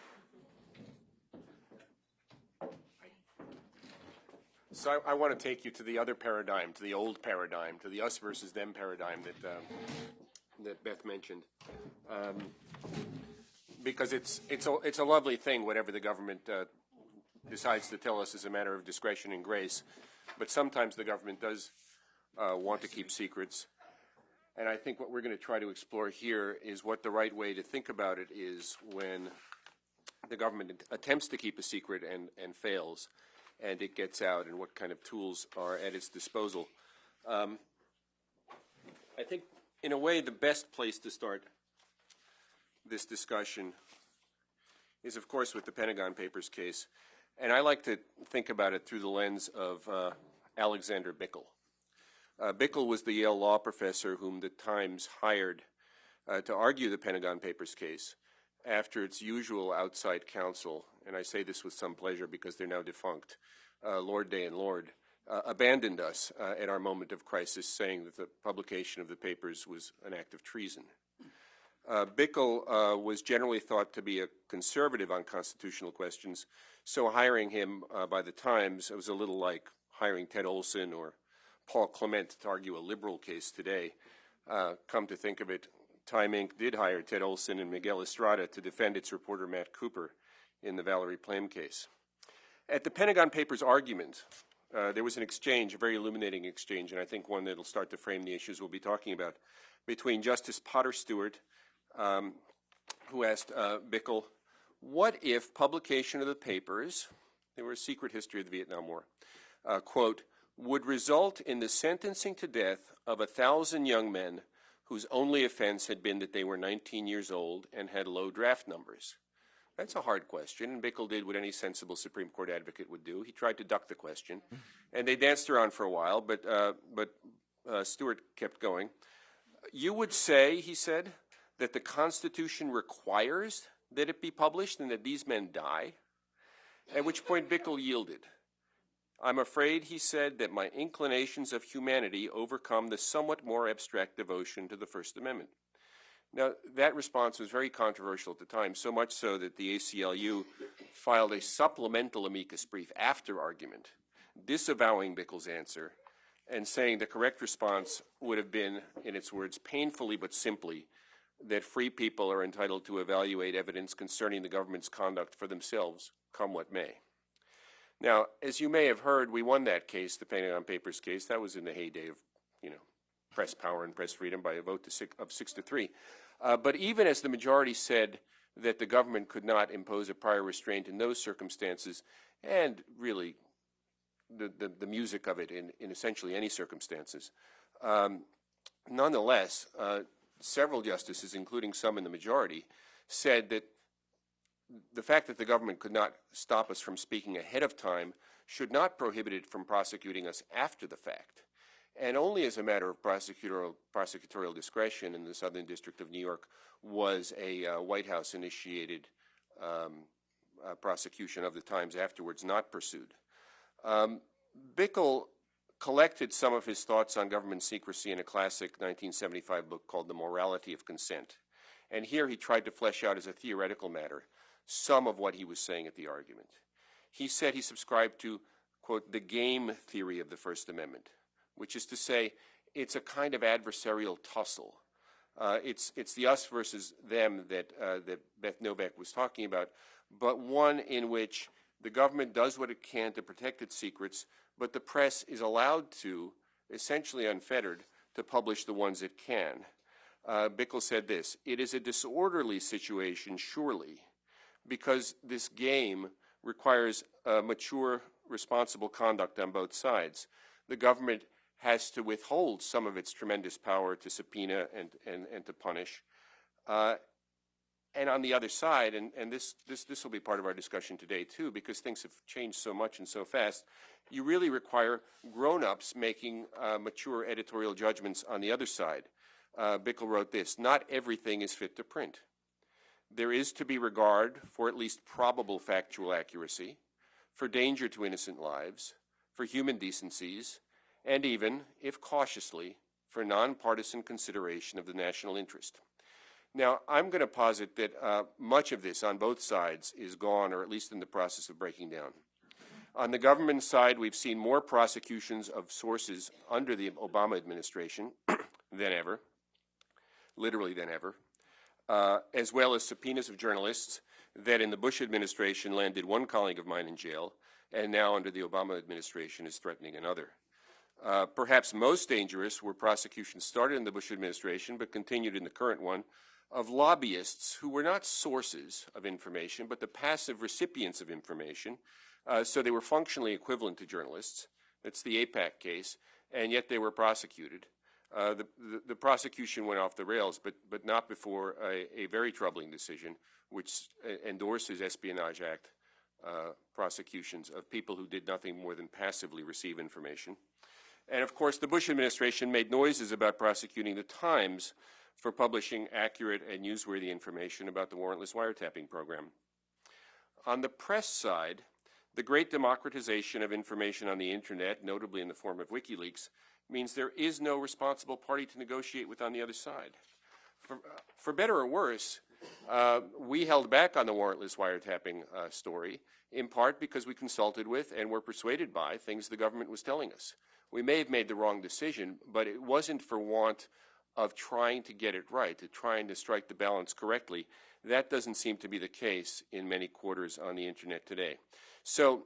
So I want to take you to the other paradigm, to the old paradigm, to the us versus them paradigm that Beth mentioned, because it's a lovely thing, whatever the government decides to tell us is a matter of discretion and grace, but sometimes the government does want to keep secrets. And I think what we're going to try to explore here is what the right way to think about it is when the government attempts to keep a secret and fails, and it gets out, and what kind of tools are at its disposal. I think, in a way, the best place to start this discussion is, of course, with the Pentagon Papers case. And I like to think about it through the lens of Alexander Bickel. Bickel was the Yale law professor whom the Times hired to argue the Pentagon Papers case after its usual outside counsel, and I say this with some pleasure because they're now defunct, Lord Day and Lord, abandoned us at our moment of crisis, saying that the publication of the papers was an act of treason. Bickel was generally thought to be a conservative on constitutional questions, so hiring him by the Times was a little like hiring Ted Olson or Paul Clement to argue a liberal case today. Come to think of it, Time Inc. did hire Ted Olson and Miguel Estrada to defend its reporter Matt Cooper in the Valerie Plame case. At the Pentagon Papers argument, there was an exchange, a very illuminating exchange, and I think one that will start to frame the issues we'll be talking about, between Justice Potter Stewart, who asked Bickel, what if publication of the papers, they were a secret history of the Vietnam War, quote, would result in the sentencing to death of 1,000 young men whose only offense had been that they were 19 years old and had low draft numbers? That's a hard question, and Bickel did what any sensible Supreme Court advocate would do. He tried to duck the question, and they danced around for a while, but Stewart kept going. You would say, he said, that the Constitution requires that it be published and that these men die? At which point Bickel yielded. I'm afraid, he said, that my inclinations of humanity overcome the somewhat more abstract devotion to the First Amendment. Now, that response was very controversial at the time, so much so that the ACLU filed a supplemental amicus brief after argument, disavowing Bickel's answer and saying the correct response would have been, in its words, painfully but simply, that free people are entitled to evaluate evidence concerning the government's conduct for themselves, come what may. Now, as you may have heard, we won that case, the Pentagon Papers case. That was in the heyday of, press power and press freedom by a vote of 6-3. But even as the majority said that the government could not impose a prior restraint in those circumstances, and really the music of it in essentially any circumstances, nonetheless, several justices, including some in the majority, said that the fact that the government could not stop us from speaking ahead of time should not prohibit it from prosecuting us after the fact. And only as a matter of prosecutorial discretion in the Southern District of New York was a White House-initiated prosecution of the Times afterwards not pursued. Bickel collected some of his thoughts on government secrecy in a classic 1975 book called The Morality of Consent. And here he tried to flesh out as a theoretical matter some of what he was saying at the argument. He said he subscribed to, quote, the game theory of the First Amendment, which is to say it's a kind of adversarial tussle. It's the us versus them that Beth Novak was talking about, but one in which the government does what it can to protect its secrets, but the press is allowed to, essentially unfettered, to publish the ones it can. Bickel said this, it is a disorderly situation, surely, because this game requires mature, responsible conduct on both sides. The government has to withhold some of its tremendous power to subpoena and to punish. And on the other side, and this will be part of our discussion today too, because things have changed so much and so fast, you really require grown-ups making mature editorial judgments on the other side. Bickel wrote this, not everything is fit to print. There is to be regard for at least probable factual accuracy, for danger to innocent lives, for human decencies, and even, if cautiously, for nonpartisan consideration of the national interest. Now, I'm going to posit that much of this on both sides is gone, or at least in the process of breaking down. On the government side, we've seen more prosecutions of sources under the Obama administration than ever, literally than ever, as well as subpoenas of journalists that in the Bush administration landed one colleague of mine in jail, and now under the Obama administration is threatening another. Perhaps most dangerous were prosecutions started in the Bush administration but continued in the current one of lobbyists who were not sources of information but the passive recipients of information. So they were functionally equivalent to journalists. That's the AIPAC case, and yet they were prosecuted. The prosecution went off the rails, but not before a very troubling decision which endorses Espionage Act prosecutions of people who did nothing more than passively receive information. And of course, the Bush administration made noises about prosecuting the Times for publishing accurate and newsworthy information about the warrantless wiretapping program. On the press side, the great democratization of information on the internet, notably in the form of WikiLeaks, means there is no responsible party to negotiate with on the other side. For better or worse, we held back on the warrantless wiretapping story, in part because we consulted with and were persuaded by things the government was telling us. We may have made the wrong decision, but it wasn't for want of trying to get it right, to trying to strike the balance correctly. That doesn't seem to be the case in many quarters on the internet today. So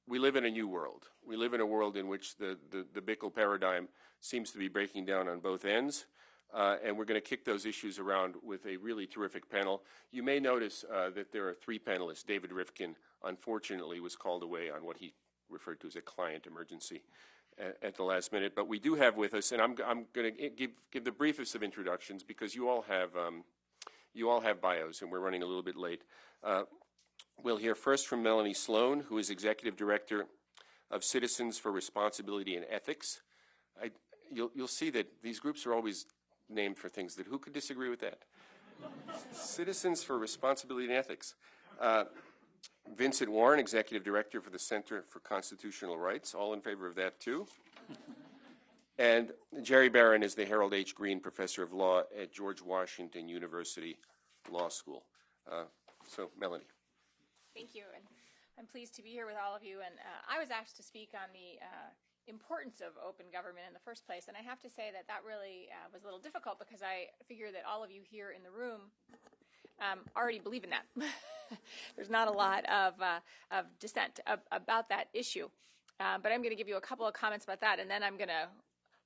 we live in a new world. We live in a world in which the Bickel paradigm seems to be breaking down on both ends, and we're going to kick those issues around with a really terrific panel. You may notice that there are three panelists. David Rifkin, unfortunately, was called away on what he referred to as a client emergency at the last minute. But we do have with us, and I'm going to give the briefest of introductions because you all have bios, and we're running a little bit late. We'll hear first from Melanie Sloan, who is Executive Director of Citizens for Responsibility and Ethics. You'll see that these groups are always named for things that, who could disagree with that? Citizens for Responsibility and Ethics. Vincent Warren, Executive Director for the Center for Constitutional Rights. All in favor of that, too. And Jerry Barron is the Harold H. Green Professor of Law at George Washington University Law School. So, Melanie. Thank you, and I'm pleased to be here with all of you. And I was asked to speak on the importance of open government in the first place, and I have to say that really was a little difficult because I figure that all of you here in the room already believe in that. There's not a lot of dissent about that issue, but I'm going to give you a couple of comments about that, and then I'm going to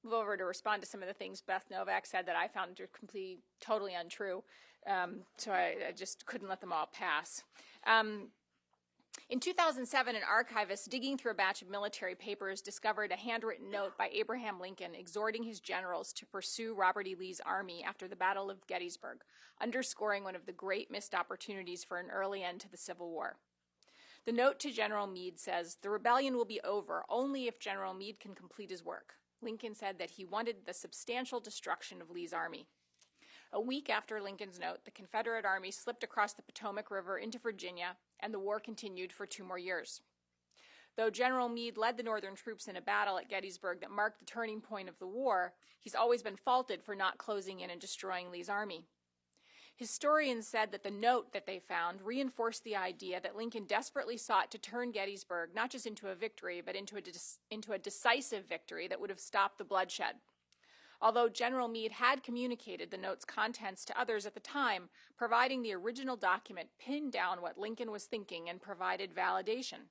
move over to respond to some of the things Beth Novak said that I found totally untrue. So I just couldn't let them all pass. In 2007, an archivist digging through a batch of military papers discovered a handwritten note by Abraham Lincoln exhorting his generals to pursue Robert E. Lee's army after the Battle of Gettysburg, underscoring one of the great missed opportunities for an early end to the Civil War. The note to General Meade says, "The rebellion will be over only if General Meade can complete his work." Lincoln said that he wanted the substantial destruction of Lee's army. A week after Lincoln's note, the Confederate Army slipped across the Potomac River into Virginia, and the war continued for 2 more years. Though General Meade led the Northern troops in a battle at Gettysburg that marked the turning point of the war, he's always been faulted for not closing in and destroying Lee's army. Historians said that the note that they found reinforced the idea that Lincoln desperately sought to turn Gettysburg not just into a victory, but into a decisive victory that would have stopped the bloodshed. Although General Meade had communicated the note's contents to others at the time, providing the original document pinned down what Lincoln was thinking and provided validation.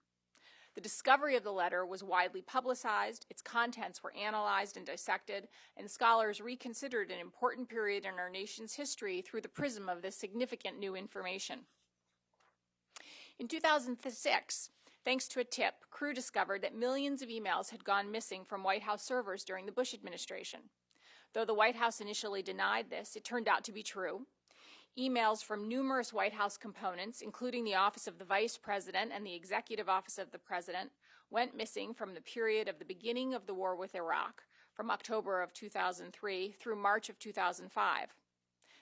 The discovery of the letter was widely publicized, its contents were analyzed and dissected, and scholars reconsidered an important period in our nation's history through the prism of this significant new information. In 2006, thanks to a tip, crew discovered that millions of emails had gone missing from White House servers during the Bush administration. Though the White House initially denied this, it turned out to be true. Emails from numerous White House components, including the Office of the Vice President and the Executive Office of the President, went missing from the period of the beginning of the war with Iraq, from October of 2003 through March of 2005.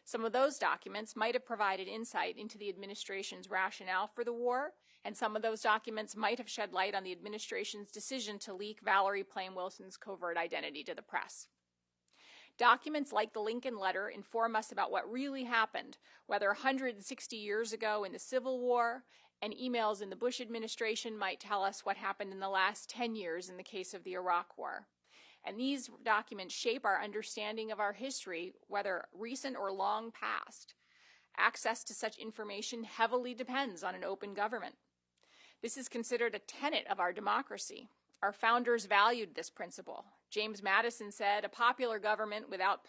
Some of those documents might have provided insight into the administration's rationale for the war, and some of those documents might have shed light on the administration's decision to leak Valerie Plame Wilson's covert identity to the press. Documents like the Lincoln Letter inform us about what really happened, whether 160 years ago in the Civil War, and emails in the Bush administration might tell us what happened in the last 10 years in the case of the Iraq War. And these documents shape our understanding of our history, whether recent or long past. Access to such information heavily depends on an open government. This is considered a tenet of our democracy. Our founders valued this principle. James Madison said, "A popular government without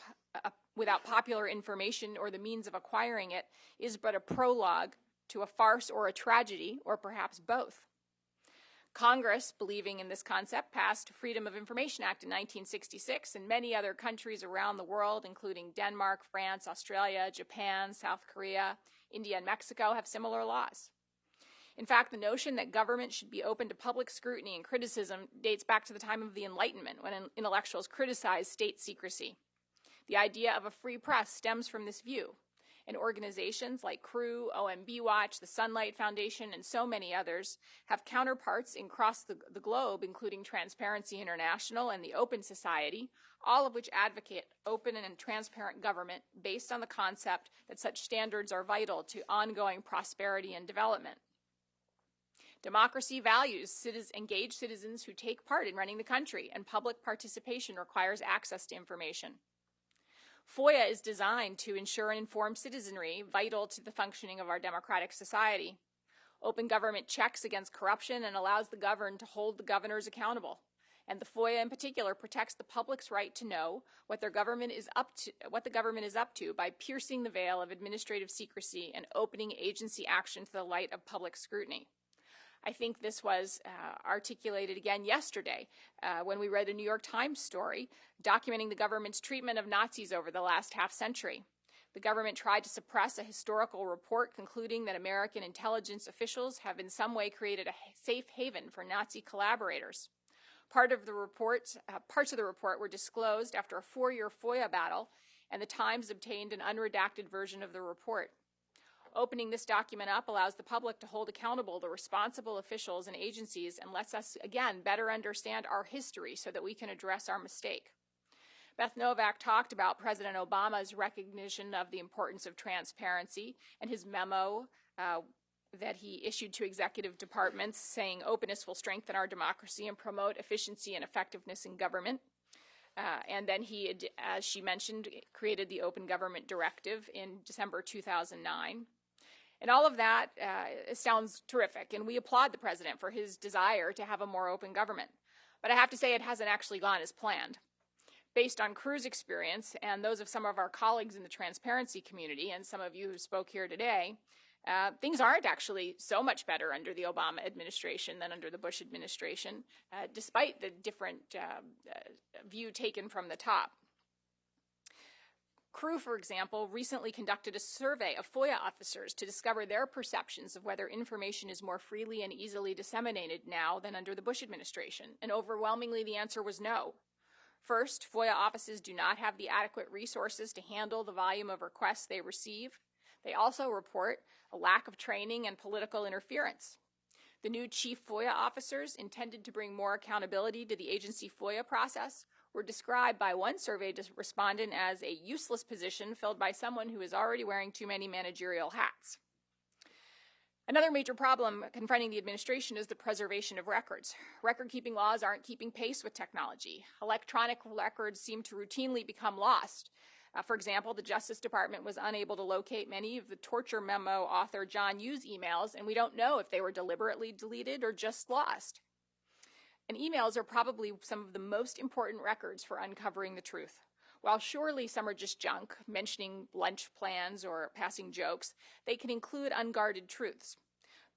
popular information or the means of acquiring it is but a prologue to a farce or a tragedy, or perhaps both." Congress, believing in this concept, passed Freedom of Information Act in 1966, and many other countries around the world, including Denmark, France, Australia, Japan, South Korea, India, and Mexico, have similar laws. In fact, the notion that government should be open to public scrutiny and criticism dates back to the time of the Enlightenment, when intellectuals criticized state secrecy. The idea of a free press stems from this view, and organizations like CREW, OMB Watch, the Sunlight Foundation, and so many others have counterparts across the globe, including Transparency International and the Open Society, all of which advocate open and transparent government based on the concept that such standards are vital to ongoing prosperity and development. Democracy values engaged citizens who take part in running the country, and public participation requires access to information. FOIA is designed to ensure an informed citizenry, vital to the functioning of our democratic society. Open government checks against corruption and allows the governed to hold the governors accountable. And the FOIA in particular protects the public's right to know what the government is up to by piercing the veil of administrative secrecy and opening agency action to the light of public scrutiny. I think this was articulated again yesterday when we read a New York Times story documenting the government's treatment of Nazis over the last half century. The government tried to suppress a historical report concluding that American intelligence officials have in some way created a safe haven for Nazi collaborators. Parts of the report were disclosed after a 4-year FOIA battle, and the Times obtained an unredacted version of the report. Opening this document up allows the public to hold accountable the responsible officials and agencies and lets us, again, better understand our history so that we can address our mistake. Beth Novak talked about President Obama's recognition of the importance of transparency and his memo that he issued to executive departments saying openness will strengthen our democracy and promote efficiency and effectiveness in government. And then he, as she mentioned, created the Open Government Directive in December 2009. And all of that sounds terrific, and we applaud the president for his desire to have a more open government. But I have to say it hasn't actually gone as planned. Based on CREW's experience and those of some of our colleagues in the transparency community and some of you who spoke here today, things aren't actually so much better under the Obama administration than under the Bush administration, despite the different view taken from the top. CREW, for example, recently conducted a survey of FOIA officers to discover their perceptions of whether information is more freely and easily disseminated now than under the Bush administration, and overwhelmingly the answer was no. First, FOIA offices do not have the adequate resources to handle the volume of requests they receive. They also report a lack of training and political interference. The new chief FOIA officers, intended to bring more accountability to the agency FOIA process, were described by one survey respondent as a useless position filled by someone who is already wearing too many managerial hats. Another major problem confronting the administration is the preservation of records. Record-keeping laws aren't keeping pace with technology. Electronic records seem to routinely become lost. For example, the Justice Department was unable to locate many of the torture memo author John Yoo's emails, and we don't know if they were deliberately deleted or just lost. And emails are probably some of the most important records for uncovering the truth. While surely some are just junk, mentioning lunch plans or passing jokes, they can include unguarded truths.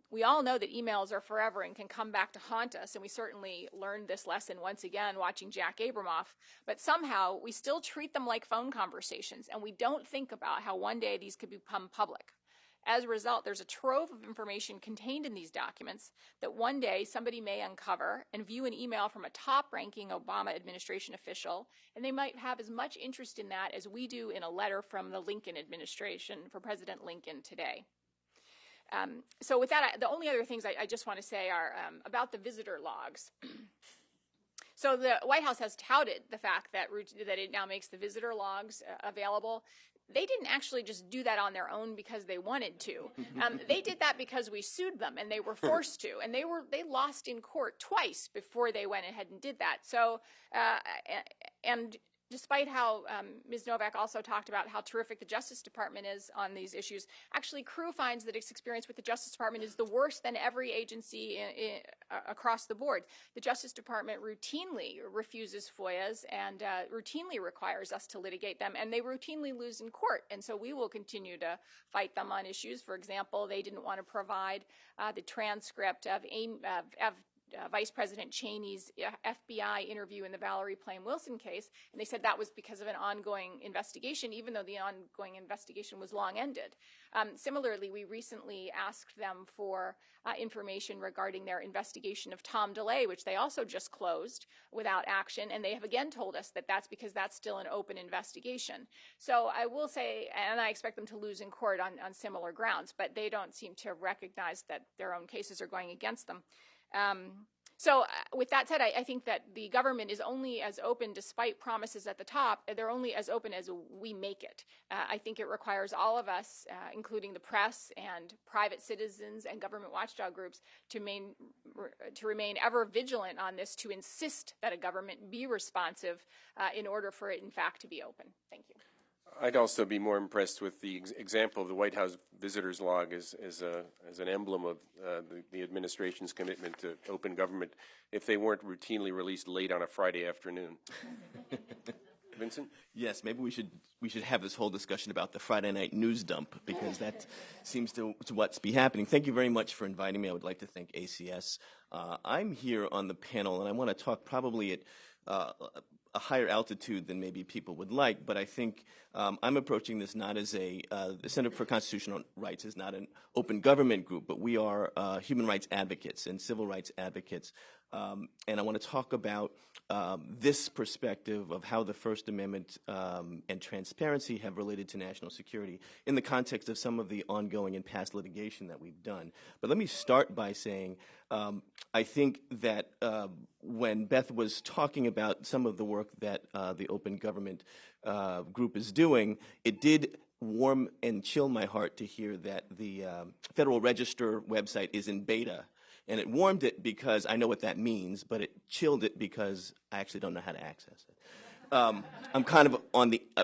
We all know that emails are forever and can come back to haunt us, and we certainly learned this lesson once again watching Jack Abramoff, but somehow we still treat them like phone conversations, and we don't think about how one day these could become public. As a result, there's a trove of information contained in these documents that one day somebody may uncover and view an email from a top-ranking Obama administration official, and they might have as much interest in that as we do in a letter from the Lincoln administration for President Lincoln today. So with that, the only other things I just want to say are about the visitor logs. So the White House has touted the fact that it now makes the visitor logs available. They didn't actually just do that on their own because they wanted to. They did that because we sued them and they were forced to, and they lost in court twice before they went ahead and did that. So, and despite how Ms. Novak also talked about how terrific the Justice Department is on these issues, actually Crew finds that its experience with the Justice Department is the worst than every agency across the board. The Justice Department routinely refuses FOIAs and routinely requires us to litigate them, and they routinely lose in court. And so we will continue to fight them on issues. For example, they didn't want to provide the transcript of Vice President Cheney's FBI interview in the Valerie Plame Wilson case, and they said that was because of an ongoing investigation, even though the ongoing investigation was long ended. Similarly, we recently asked them for information regarding their investigation of Tom DeLay, which they also just closed without action, and they have again told us that that's because that's still an open investigation. So I will say, and I expect them to lose in court on similar grounds, but they don't seem to recognize that their own cases are going against them. So with that said, I think that the government is only as open, despite promises at the top, they're only as open as we make it. I think it requires all of us, including the press and private citizens and government watchdog groups, to remain ever vigilant on this, to insist that a government be responsive in order for it, in fact, to be open. Thank you. I'd also be more impressed with the example of the White House visitors log as an emblem of the administration's commitment to open government if they weren't routinely released late on a Friday afternoon. Vincent? Yes, maybe we should have this whole discussion about the Friday night news dump, because that seems to what's be happening. Thank you very much for inviting me. I would like to thank ACS. I'm here on the panel, and I want to talk probably at a higher altitude than maybe people would like, but I think I'm approaching this not as the Center for Constitutional Rights is not an open government group, but we are human rights advocates and civil rights advocates. And I want to talk about this perspective of how the First Amendment and transparency have related to national security in the context of some of the ongoing and past litigation that we've done. But let me start by saying I think that when Beth was talking about some of the work that the Open Government group is doing, it did warm and chill my heart to hear that the Federal Register website is in beta. And it warmed it because I know what that means, but it chilled it because I actually don't know how to access it. I'm kind of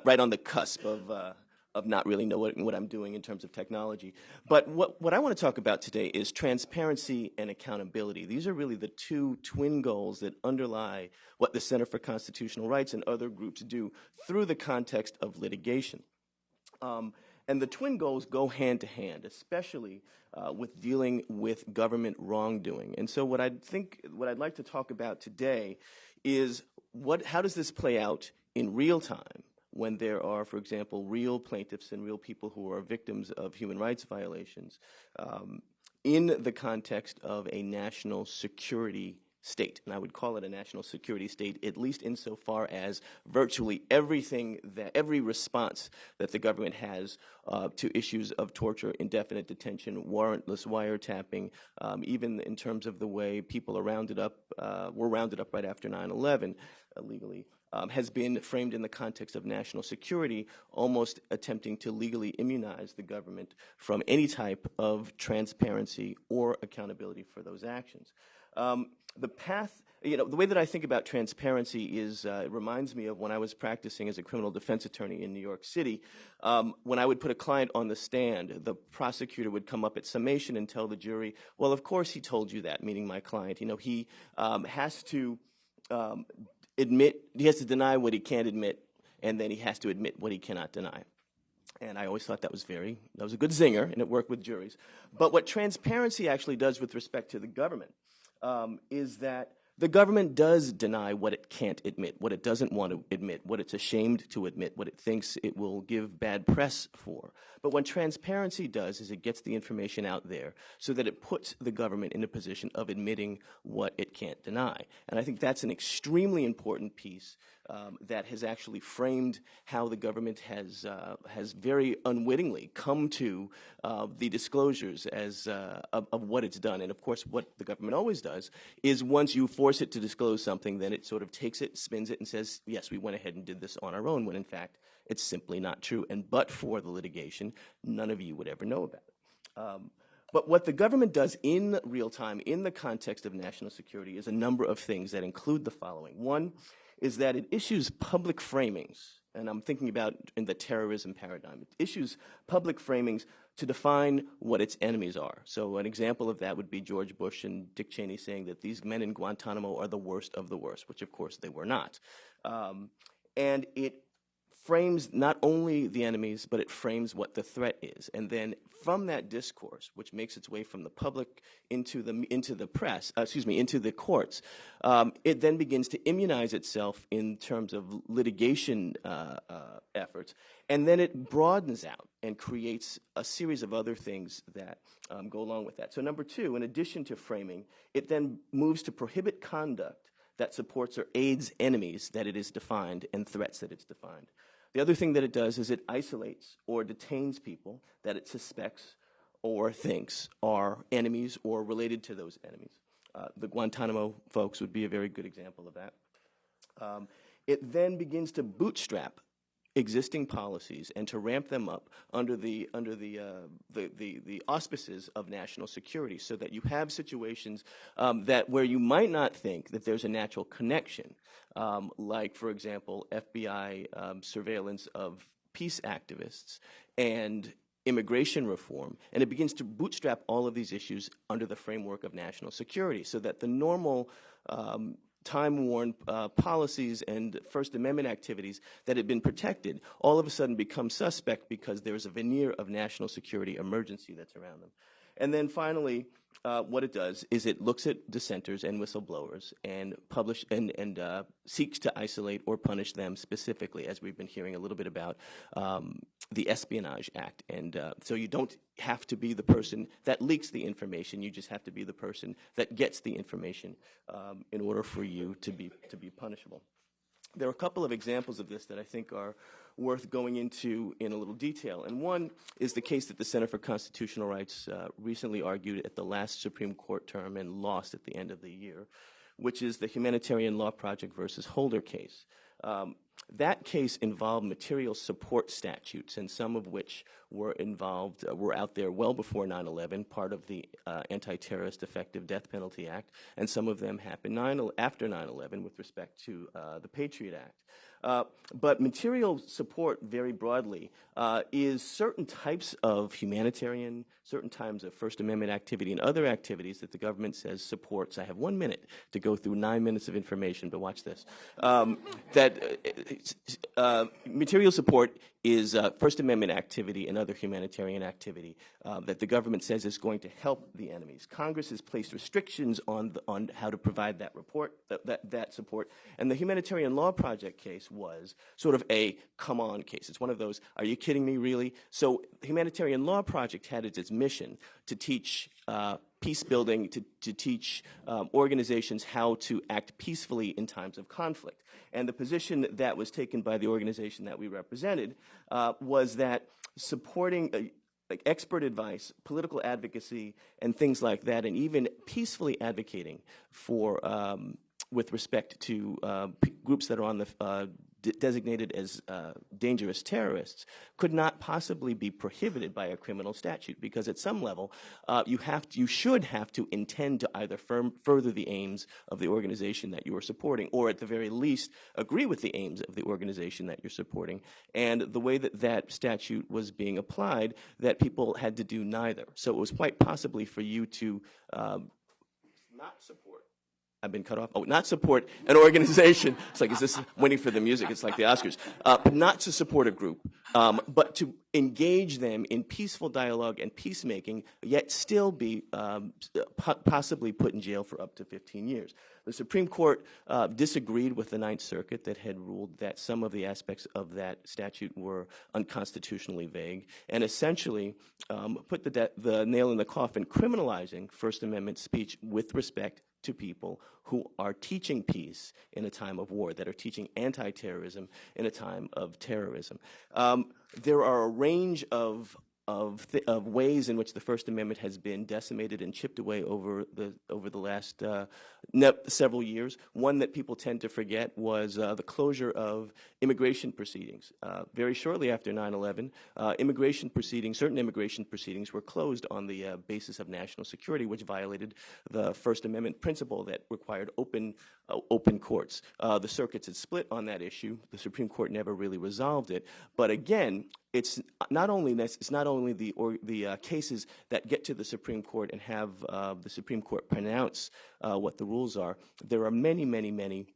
right on the cusp of not really knowing what I'm doing in terms of technology. But what I want to talk about today is transparency and accountability. These are really the two twin goals that underlie what the Center for Constitutional Rights and other groups do through the context of litigation. And the twin goals go hand to hand, especially with dealing with government wrongdoing. And so what I'd like to talk about today is how does this play out in real time when there are, for example, real plaintiffs and real people who are victims of human rights violations in the context of a national security state. And I would call it a national security state, at least insofar as virtually every response that the government has to issues of torture, indefinite detention, warrantless wiretapping, even in terms of the way people are were rounded up right after 9/11 illegally, has been framed in the context of national security, almost attempting to legally immunize the government from any type of transparency or accountability for those actions. The path, the way that I think about transparency is, it reminds me of when I was practicing as a criminal defense attorney in New York City. When I would put a client on the stand, the prosecutor would come up at summation and tell the jury, well, of course he told you that, meaning my client. He has to he has to deny what he can't admit, and then he has to admit what he cannot deny. And I always thought that was a good zinger, and it worked with juries. But what transparency actually does with respect to the government is that the government does deny what it can't admit, what it doesn't want to admit, what it's ashamed to admit, what it thinks it will give bad press for. But what transparency does is it gets the information out there so that it puts the government in a position of admitting what it can't deny. And I think that's an extremely important piece that has actually framed how the government has very unwittingly come to the disclosures of what it's done. And of course, what the government always does is once you force it to disclose something, then it sort of takes it, spins it, and says, yes, we went ahead and did this on our own, when in fact it's simply not true. And but for the litigation, none of you would ever know about it. But what the government does in real time, in the context of national security, is a number of things that include the following. One is that it issues public framings, and I'm thinking about in the terrorism paradigm. It issues public framings to define what its enemies are. So an example of that would be George Bush and Dick Cheney saying that these men in Guantanamo are the worst of the worst, which of course they were not. And it frames not only the enemies, but it frames what the threat is. And then from that discourse, which makes its way from the public into the press, into the courts, it then begins to immunize itself in terms of litigation efforts. And then it broadens out and creates a series of other things that go along with that. So number two, in addition to framing, it then moves to prohibit conduct that supports or aids enemies that it is defined and threats that it's defined. The other thing that it does is it isolates or detains people that it suspects or thinks are enemies or related to those enemies. The Guantanamo folks would be a very good example of that. It then begins to bootstrap existing policies and to ramp them up under the auspices of national security, so that you have situations that where you might not think that there's a natural connection, like, for example, FBI surveillance of peace activists and immigration reform, and it begins to bootstrap all of these issues under the framework of national security, so that the normal time-worn policies and First Amendment activities that had been protected all of a sudden become suspect because there's a veneer of national security emergency that's around them. And then finally, what it does is it looks at dissenters and whistleblowers and seeks to isolate or punish them specifically, as we've been hearing a little bit about the Espionage Act. And so you don't have to be the person that leaks the information. You just have to be the person that gets the information in order for you to be punishable. There are a couple of examples of this that I think are worth going into in a little detail. And one is the case that the Center for Constitutional Rights recently argued at the last Supreme Court term and lost at the end of the year, which is the Humanitarian Law Project versus Holder case. That case involved material support statutes, and some of which were out there well before 9/11, part of the Anti-Terrorist Effective Death Penalty Act, and some of them happened after 9/11 with respect to the Patriot Act. But material support, very broadly, is certain types of humanitarian, certain types of First Amendment activity, and other activities that the government says supports. I have 1 minute to go through 9 minutes of information, but watch this. Material support is First Amendment activity and other humanitarian activity that the government says is going to help the enemies. Congress has placed restrictions on how to provide that support, and the Humanitarian Law Project case was sort of a come-on case. It's one of those, are you kidding me, really? So the Humanitarian Law Project had as its mission to teach peace building, to teach organizations how to act peacefully in times of conflict. And the position that was taken by the organization that we represented was that supporting like expert advice, political advocacy, and things like that, and even peacefully advocating for with respect to groups that are on the designated as dangerous terrorists could not possibly be prohibited by a criminal statute, because at some level you should have to intend to either further the aims of the organization that you are supporting, or at the very least agree with the aims of the organization that you're supporting. And the way that that statute was being applied, that people had to do neither. So it was quite possibly for you to not support. I've been cut off. Oh, not support an organization. It's like, is this waiting for the music? It's like the Oscars. Not to support a group, but to engage them in peaceful dialogue and peacemaking, yet still be possibly put in jail for up to 15 years. The Supreme Court disagreed with the Ninth Circuit that had ruled that some of the aspects of that statute were unconstitutionally vague, and essentially put the nail in the coffin, criminalizing First Amendment speech with respect to people who are teaching peace in a time of war, that are teaching anti-terrorism in a time of terrorism. There are a range of ways in which the First Amendment has been decimated and chipped away over the last several years. One that people tend to forget was the closure of immigration proceedings. Very shortly after 9/11, certain immigration proceedings were closed on the basis of national security, which violated the First Amendment principle that required open courts. The circuits had split on that issue. The Supreme Court never really resolved it. But again, it's not only the cases that get to the Supreme Court and have the Supreme Court pronounce what the rules are. There are many, many, many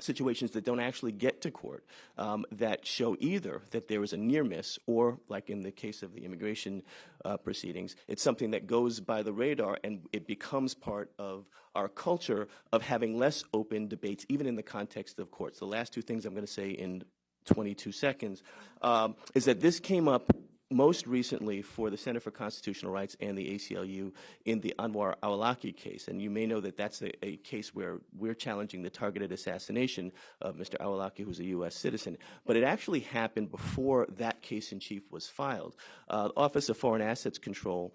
situations that don't actually get to court that show either that there was a near miss or, like in the case of the immigration proceedings, it's something that goes by the radar and it becomes part of our culture of having less open debates, even in the context of courts. The last two things I'm going to say in 22 seconds is that this came up most recently for the Center for Constitutional Rights and the ACLU in the Anwar al-Awlaki case. And you may know that that's a case where we're challenging the targeted assassination of Mr. al-Awlaki, who's a U.S. citizen. But it actually happened before that case in chief was filed. The Office of Foreign Assets Control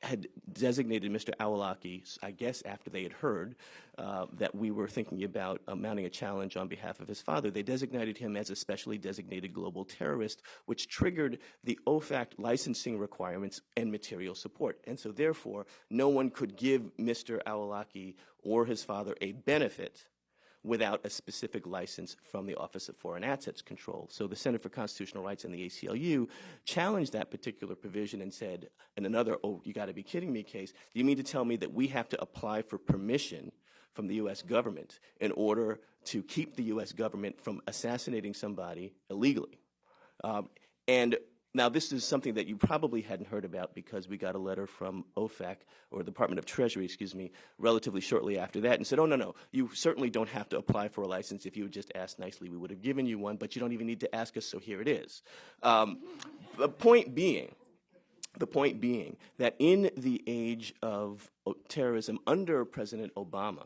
had designated Mr. al-Awlaki, I guess after they had heard that we were thinking about mounting a challenge on behalf of his father. They designated him as a specially designated global terrorist, which triggered the OFAC licensing requirements and material support. And so therefore, no one could give Mr. al-Awlaki or his father a benefit without a specific license from the Office of Foreign Assets Control. So the Center for Constitutional Rights and the ACLU challenged that particular provision and said, in another, oh, you got to be kidding me case, do you mean to tell me that we have to apply for permission from the U.S. government in order to keep the U.S. government from assassinating somebody illegally? And now, this is something that you probably hadn't heard about because we got a letter from OFAC, or the Department of Treasury, excuse me, relatively shortly after that and said, oh, no, you certainly don't have to apply for a license. If you had just asked nicely, we would have given you one, but you don't even need to ask us, so here it is. The point being that in the age of terrorism under President Obama,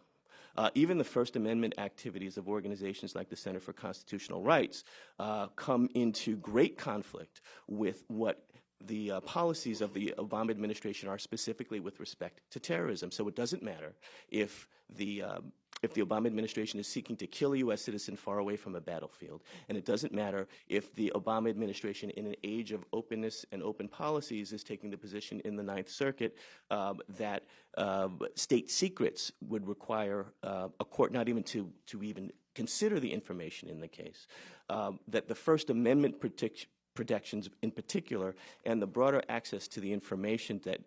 even the First Amendment activities of organizations like the Center for Constitutional Rights come into great conflict with what the policies of the Obama administration are specifically with respect to terrorism. So it doesn't matter if the Obama administration is seeking to kill a U.S. citizen far away from a battlefield, and it doesn't matter if the Obama administration, in an age of openness and open policies, is taking the position in the Ninth Circuit that state secrets would require a court not even to even consider the information in the case, that the First Amendment protections in particular, and the broader access to the information that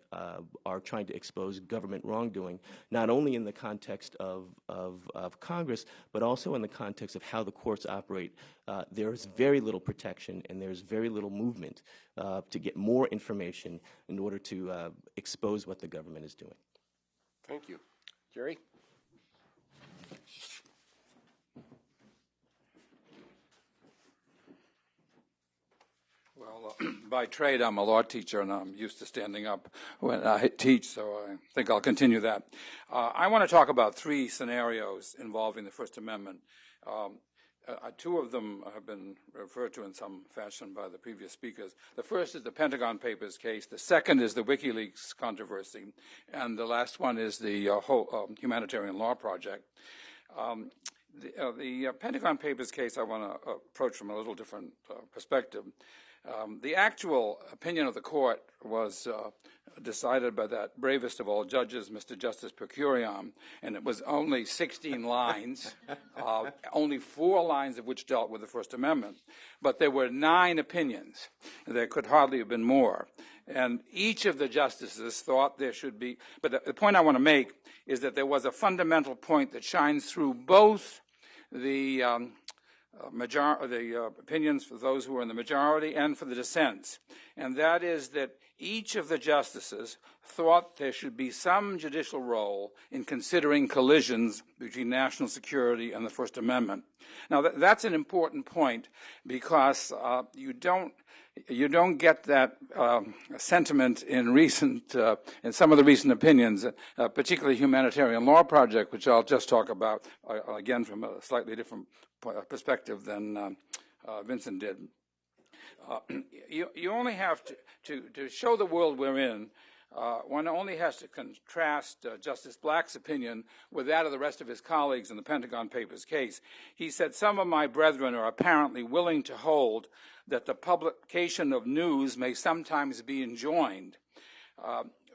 are trying to expose government wrongdoing, not only in the context of Congress, but also in the context of how the courts operate. There is very little protection and there's very little movement to get more information in order to expose what the government is doing. Thank you. Jerry? Well, by trade, I'm a law teacher, and I'm used to standing up when I teach, so I think I'll continue that. I want to talk about three scenarios involving the First Amendment. Two of them have been referred to in some fashion by the previous speakers. The first is the Pentagon Papers case. The second is the WikiLeaks controversy. And the last one is the whole Humanitarian Law Project. The Pentagon Papers case I want to approach from a little different perspective. The actual opinion of the court was decided by that bravest of all judges, Mr. Justice Per Curiam, and it was only 16 lines, only 4 lines of which dealt with the First Amendment. But there were 9 opinions. There could hardly have been more. And each of the justices thought there should be, but the point I want to make is that there was a fundamental point that shines through both the opinions for those who were in the majority and for the dissents, and that is that each of the justices thought there should be some judicial role in considering collisions between national security and the First Amendment. Now, that's an important point because you don't you don't get that sentiment in in some of the recent opinions, particularly Humanitarian Law Project, which I'll just talk about again from a slightly different perspective than Vincent did. You only have to show the world we're in. One only has to contrast Justice Black's opinion with that of the rest of his colleagues in the Pentagon Papers case. He said, "Some of my brethren are apparently willing to hold that the publication of news may sometimes be enjoined."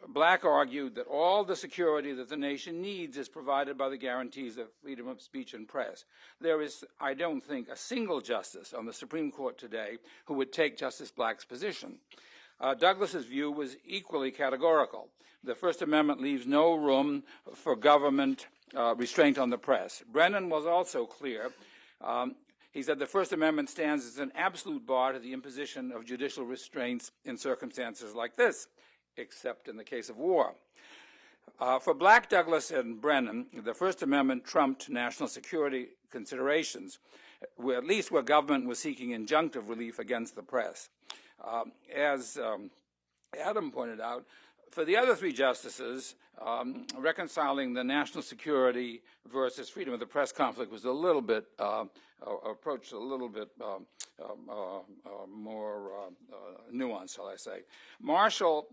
Black argued that all the security that the nation needs is provided by the guarantees of freedom of speech and press. There is, I don't think, a single justice on the Supreme Court today who would take Justice Black's position. Douglas's view was equally categorical. The First Amendment leaves no room for government restraint on the press. Brennan was also clear. He said the First Amendment stands as an absolute bar to the imposition of judicial restraints in circumstances like this, except in the case of war. For Black, Douglas, and Brennan, the First Amendment trumped national security considerations, at least where government was seeking injunctive relief against the press. As Adam pointed out, for the other three justices, reconciling the national security versus freedom of the press conflict was a little bit approached a little bit more nuanced, shall I say. Marshall's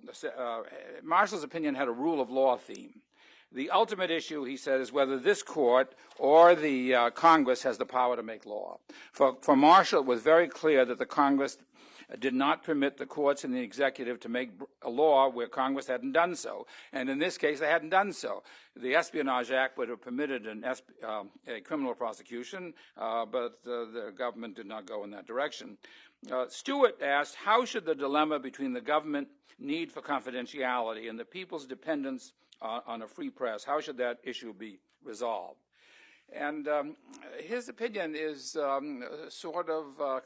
opinion had a rule of law theme. The ultimate issue, he said, is whether this court or the Congress has the power to make law. For Marshall, it was very clear that the Congress did not permit the courts and the executive to make a law where Congress hadn't done so. And in this case, they hadn't done so. The Espionage Act would have permitted a criminal prosecution, but the government did not go in that direction. Stewart asked, how should the dilemma between the government need for confidentiality and the people's dependence on a free press, how should that issue be resolved? And his opinion is sort of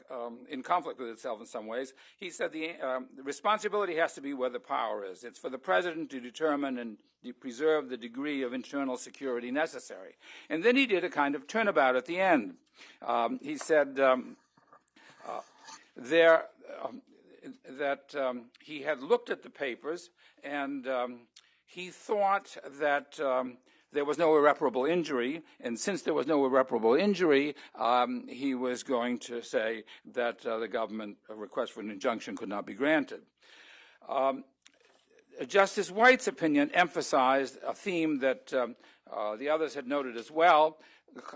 in conflict with itself in some ways. He said the responsibility has to be where the power is. It's for the president to determine and preserve the degree of internal security necessary. And then he did a kind of turnabout at the end. He said that he had looked at the papers and he thought that there was no irreparable injury, and since there was no irreparable injury, he was going to say that the government request for an injunction could not be granted. Justice White's opinion emphasized a theme that the others had noted as well.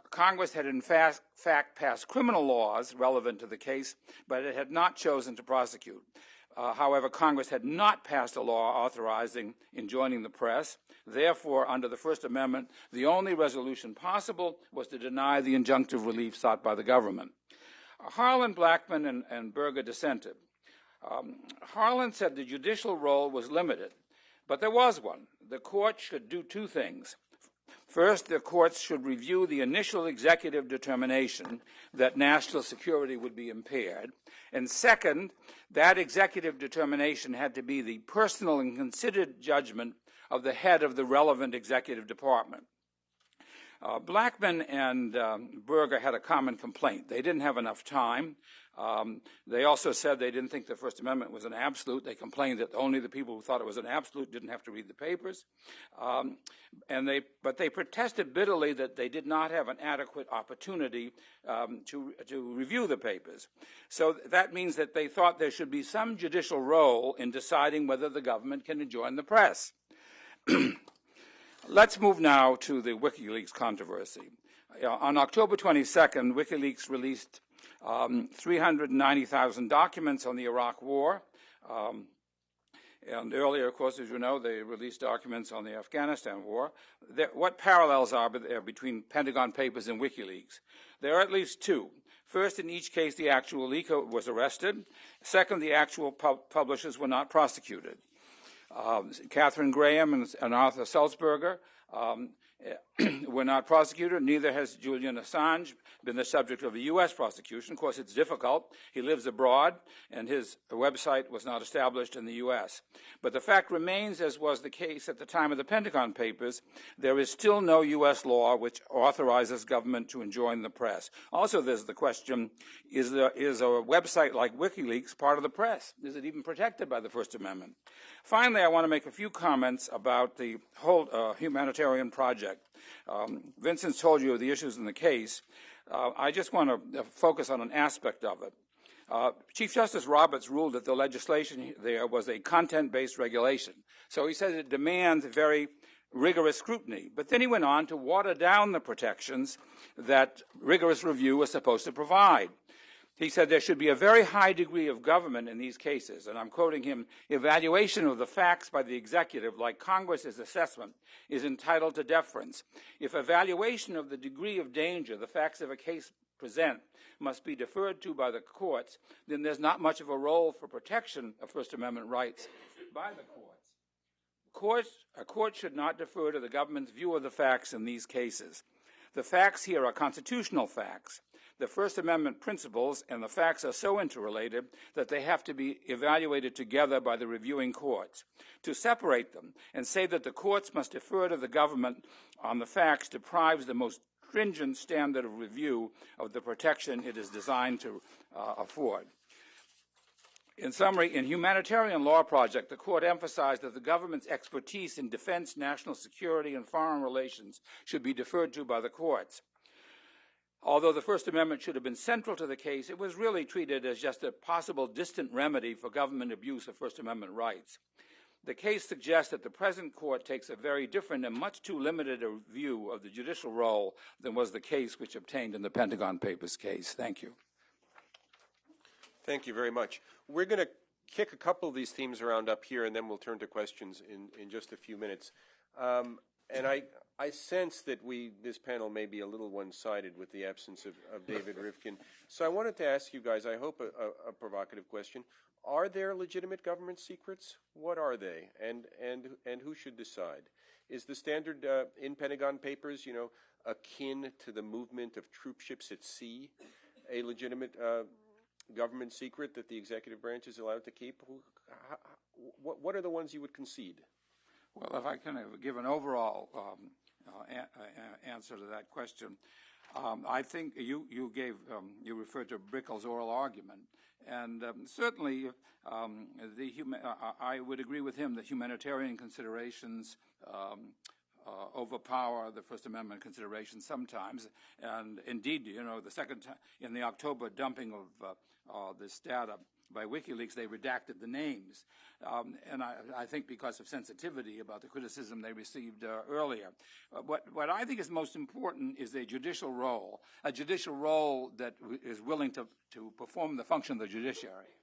Congress had in fact passed criminal laws relevant to the case, but it had not chosen to prosecute. However, Congress had not passed a law authorizing enjoining the press. Therefore, under the First Amendment, the only resolution possible was to deny the injunctive relief sought by the government. Harlan, Blackmun, and Berger dissented. Harlan said the judicial role was limited, but there was one. The court should do two things. First, the courts should review the initial executive determination that national security would be impaired. And second, that executive determination had to be the personal and considered judgment of the head of the relevant executive department. Blackmun and Berger had a common complaint. They didn't have enough time. They also said they didn't think the First Amendment was an absolute. They complained that only the people who thought it was an absolute didn't have to read the papers. But they protested bitterly that they did not have an adequate opportunity to review the papers. So that means that they thought there should be some judicial role in deciding whether the government can enjoin the press. Let's move now to the WikiLeaks controversy. On October 22nd, WikiLeaks released 390,000 documents on the Iraq War. And earlier, of course, as you know, they released documents on the Afghanistan war. What parallels are there between Pentagon Papers and WikiLeaks? There are at least two. First, in each case, the actual leaker was arrested. Second, the actual publishers were not prosecuted. Catherine Graham and Arthur Sulzberger were not prosecuted. Neither has Julian Assange been the subject of a U.S. prosecution. Of course, it's difficult. He lives abroad, and his website was not established in the U.S. But the fact remains, as was the case at the time of the Pentagon Papers, there is still no U.S. law which authorizes government to enjoin the press. Also, there's the question, is a website like WikiLeaks part of the press? Is it even protected by the First Amendment? Finally, I want to make a few comments about the whole humanitarian project. Vincent's told you of the issues in the case. I just want to focus on an aspect of it. Chief Justice Roberts ruled that the legislation there was a content-based regulation. So he says it demands very rigorous scrutiny. But then he went on to water down the protections that rigorous review was supposed to provide. He said there should be a very high degree of government in these cases, and I'm quoting him, evaluation of the facts by the executive, like Congress's assessment, is entitled to deference. If evaluation of the degree of danger the facts of a case present must be deferred to by the courts, then there's not much of a role for protection of First Amendment rights by the courts. A court should not defer to the government's view of the facts in these cases. The facts here are constitutional facts. The First Amendment principles and the facts are so interrelated that they have to be evaluated together by the reviewing courts. To separate them and say that the courts must defer to the government on the facts deprives the most stringent standard of review of the protection it is designed to afford. In summary, in Humanitarian Law Project, the court emphasized that the government's expertise in defense, national security, and foreign relations should be deferred to by the courts. Although the First Amendment should have been central to the case, it was really treated as just a possible distant remedy for government abuse of First Amendment rights. The case suggests that the present court takes a very different and much too limited a view of the judicial role than was the case which obtained in the Pentagon Papers case. Thank you. Thank you very much. We're going to kick a couple of these themes around up here, and then we'll turn to questions in just a few minutes. And I sense that this panel may be a little one-sided with the absence of David Rivkin. So I wanted to ask you guys, I hope a provocative question. Are there legitimate government secrets? What are they? And who should decide? Is the standard in Pentagon Papers, akin to the movement of troop ships at sea, a legitimate government secret that the executive branch is allowed to keep? What are the ones you would concede? Well, if I can give an overall answer to that question, I think you referred to Brickell's oral argument, and certainly I would agree with him that humanitarian considerations overpower the First Amendment considerations sometimes, and indeed, the second time in the October dumping of this data by WikiLeaks, they redacted the names, and I think because of sensitivity about the criticism they received earlier. What I think is most important is a judicial role that is willing to perform the function of the judiciary.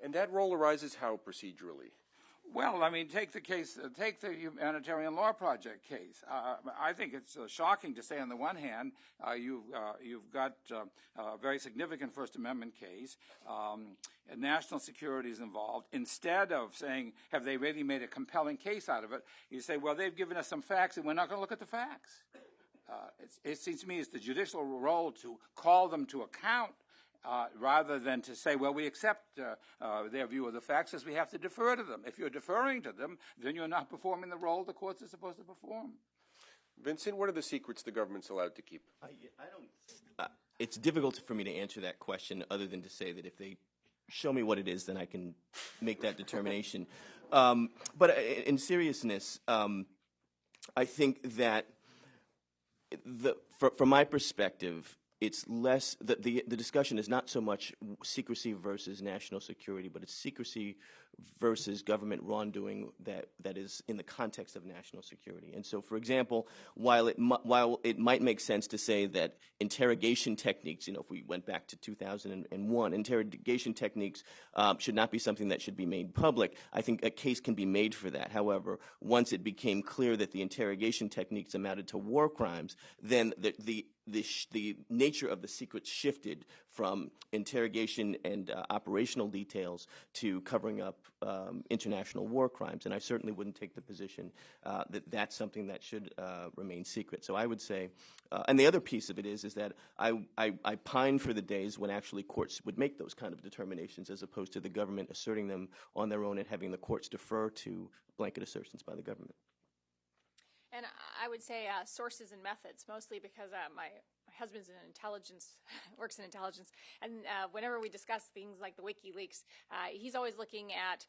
And that role arises how procedurally? Well, I mean, take the Humanitarian Law Project case. I think it's shocking to say, on the one hand, you've got a very significant First Amendment case, and national security is involved. Instead of saying, have they really made a compelling case out of it, you say, well, they've given us some facts, and we're not going to look at the facts. It seems to me it's the judicial role to call them to account, rather than to say, well, we accept their view of the facts, as we have to defer to them. If you're deferring to them, then you're not performing the role the courts are supposed to perform. Vincent, what are the secrets the government's allowed to keep? It's difficult for me to answer that question other than to say that if they show me what it is, then I can make that determination. But in seriousness, I think that from my perspective, it's less that the discussion is not so much secrecy versus national security, but it's secrecy versus government wrongdoing that is in the context of national security. And so, for example, while it might make sense to say that interrogation techniques, if we went back to 2001, interrogation techniques should not be something that should be made public, I think a case can be made for that. However, once it became clear that the interrogation techniques amounted to war crimes, then the the nature of the secret shifted from interrogation and operational details to covering up international war crimes. And I certainly wouldn't take the position that that's something that should remain secret. So I would say, and the other piece of it is that I pine for the days when actually courts would make those kind of determinations as opposed to the government asserting them on their own and having the courts defer to blanket assertions by the government. And I would say sources and methods, mostly because my husband's in intelligence, works in intelligence, and whenever we discuss things like the WikiLeaks, he's always looking at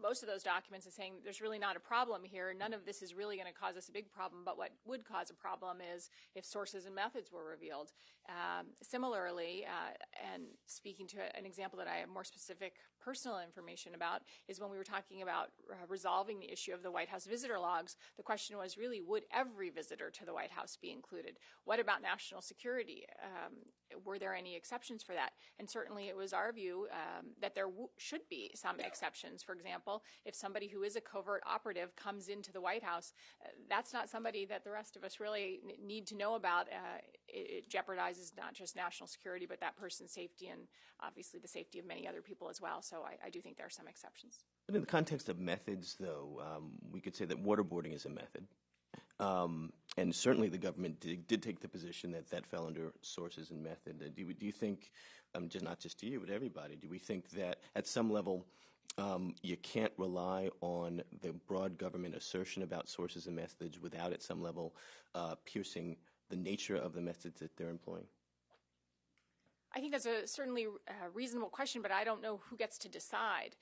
most of those documents and saying there's really not a problem here. None of this is really going to cause us a big problem, but what would cause a problem is if sources and methods were revealed. Similarly, and speaking to an example that I have more specific personal information about, is when we were talking about resolving the issue of the White House visitor logs, the question was really, would every visitor to the White House be included? What about national security? Were there any exceptions for that? And certainly it was our view that there should be some exceptions. For example, if somebody who is a covert operative comes into the White House, that's not somebody that the rest of us really need to know about. It jeopardizes not just national security, but that person's safety and obviously the safety of many other people as well. So I do think there are some exceptions. But in the context of methods, though, we could say that waterboarding is a method. And certainly the government did take the position that that fell under sources and method. Do you think, not just to you, but everybody, do we think that at some level you can't rely on the broad government assertion about sources and methods without at some level piercing the nature of the methods that they're employing? I think that's a certainly reasonable question, but I don't know who gets to decide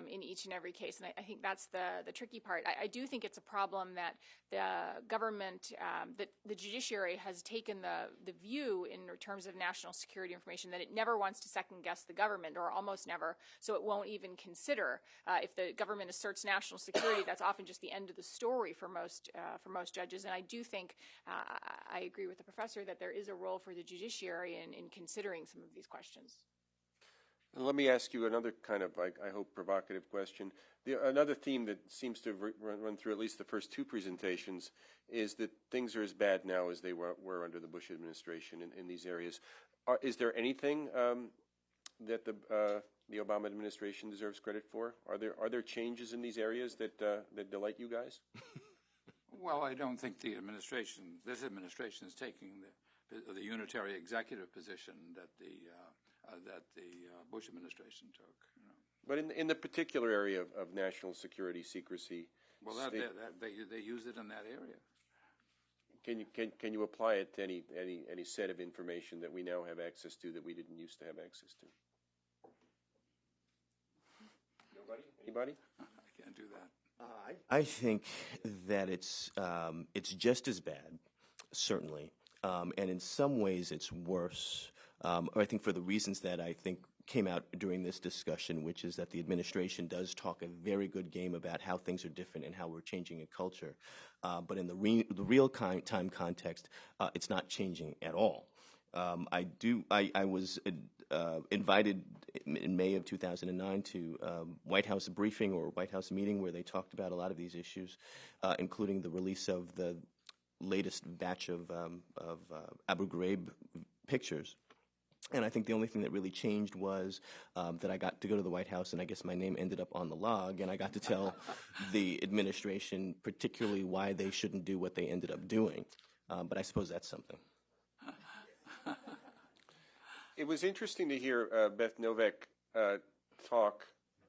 in each and every case, and I think that's the tricky part. I do think it's a problem that the government, that the judiciary has taken the view in terms of national security information that it never wants to second guess the government, or almost never, so it won't even consider. If the government asserts national security, that's often just the end of the story for most judges, and I do think, I agree with the professor, that there is a role for the judiciary in considering some of these questions. And let me ask you another kind of, I hope, provocative question. Another theme that seems to run through at least the first two presentations is that things are as bad now as they were under the Bush administration in these areas. Is there anything that the Obama administration deserves credit for? Are there changes in these areas that delight you guys? Well, I don't think this administration is taking the unitary executive position that the Bush administration took. You know. But in the particular area of national security secrecy, well, they use it in that area. Can you apply it to any set of information that we now have access to that we didn't used to have access to? Nobody? Anybody? I can't do that. I think that it's just as bad, certainly. And in some ways it's worse, or I think for the reasons that I think came out during this discussion, which is that the administration does talk a very good game about how things are different and how we're changing a culture. But in the real-time context, it's not changing at all. I was invited in May of 2009 to White House briefing or White House meeting where they talked about a lot of these issues, including the release of the latest batch of Abu Ghraib pictures. And I think the only thing that really changed was that I got to go to the White House, and I guess my name ended up on the log, and I got to tell the administration particularly why they shouldn't do what they ended up doing. But I suppose that's something. It was interesting to hear Beth Novak talk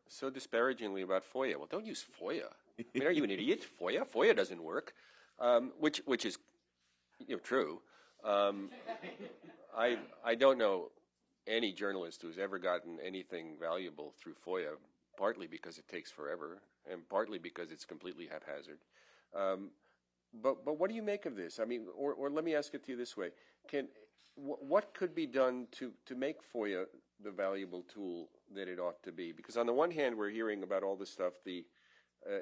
so disparagingly about FOIA. Well, don't use FOIA. I mean, are you an idiot? FOIA doesn't work. Which is, true. I don't know any journalist who's ever gotten anything valuable through FOIA, partly because it takes forever, and partly because it's completely haphazard. But what do you make of this? I mean, or let me ask it to you this way: what could be done to make FOIA the valuable tool that it ought to be? Because on the one hand, we're hearing about all the stuff the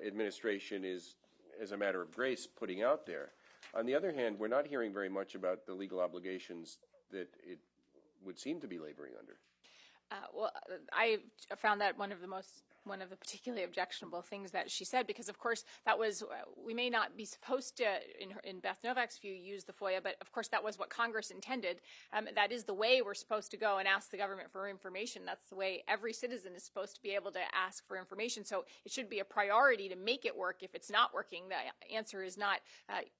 administration is, as a matter of grace, putting out there. On the other hand, we're not hearing very much about the legal obligations that it would seem to be laboring under. Well, I found that one of the most one of the particularly objectionable things that she said, because of course that was, we may not be supposed to, in Beth Novak's view, use the FOIA, but of course that was what Congress intended. That is the way we're supposed to go and ask the government for information. That's the way every citizen is supposed to be able to ask for information. So it should be a priority to make it work. If it's not working, the answer is not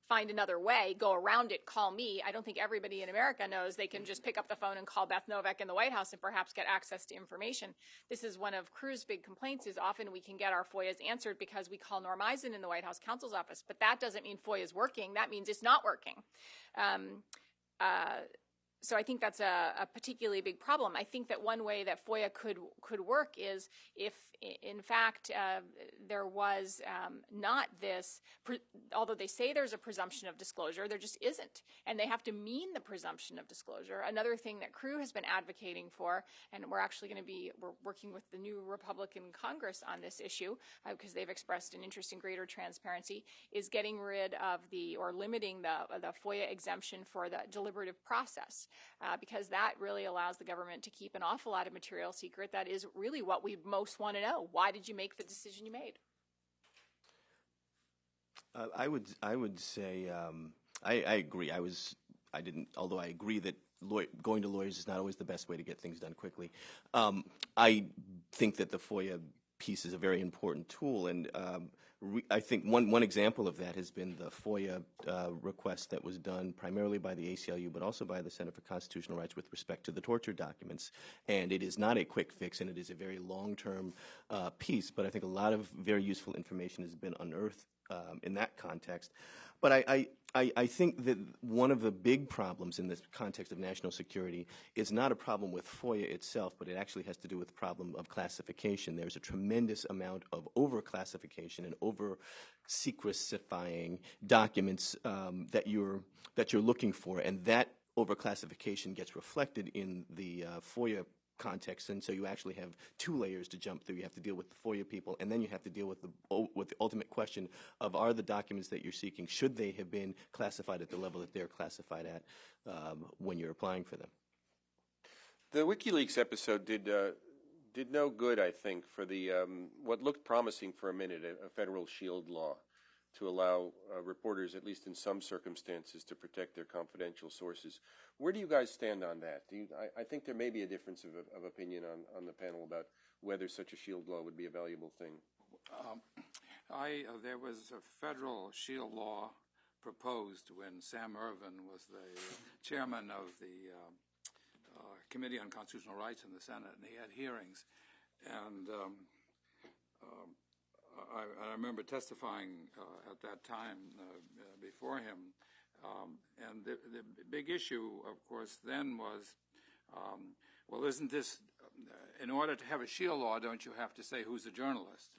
find another way, go around it, call me. I don't think everybody in America knows they can just pick up the phone and call Beth Novak in the White House and perhaps get access to information. This is one of Crew's big complaints, is often we can get our FOIAs answered because we call Norm Eisen in the White House counsel's office, but that doesn't mean FOIA is working. That means it's not working. So I think that's a particularly big problem. I think that one way that FOIA could work is if, in fact, there was not this, although they say there's a presumption of disclosure, there just isn't. And they have to mean the presumption of disclosure. Another thing that Crew has been advocating for, and we're actually going to be, we're working with the new Republican Congress on this issue, because they've expressed an interest in greater transparency, is getting rid of or limiting the FOIA exemption for the deliberative process. Because that really allows the government to keep an awful lot of material secret. That is really what we most want to know. Why did you make the decision you made? I would say I agree. Although I agree that going to lawyers is not always the best way to get things done quickly. I think that the FOIA piece is a very important tool, and I think one example of that has been the FOIA request that was done primarily by the ACLU, but also by the Center for Constitutional Rights with respect to the torture documents. And it is not a quick fix, and it is a very long-term piece, but I think a lot of very useful information has been unearthed in that context. But I think that one of the big problems in this context of national security is not a problem with FOIA itself, but it actually has to do with the problem of classification. There's a tremendous amount of over-classification and over-secretifying documents that you're looking for, and that over-classification gets reflected in the FOIA context, and so you actually have two layers to jump through. You have to deal with the FOIA people, and then you have to deal with the ultimate question of, are the documents that you're seeking, should they have been classified at the level that they're classified at when you're applying for them? The WikiLeaks episode did no good, I think, for the what looked promising for a minute, a federal shield law to allow reporters, at least in some circumstances, to protect their confidential sources. Where do you guys stand on that? I think there may be a difference of opinion on the panel about whether such a shield law would be a valuable thing. There was a federal shield law proposed when Sam Ervin was the chairman of the Committee on Constitutional Rights in the Senate, and he had hearings. And I remember testifying at that time before him. And the big issue, of course, then was, well, isn't this, in order to have a shield law, don't you have to say who's a journalist?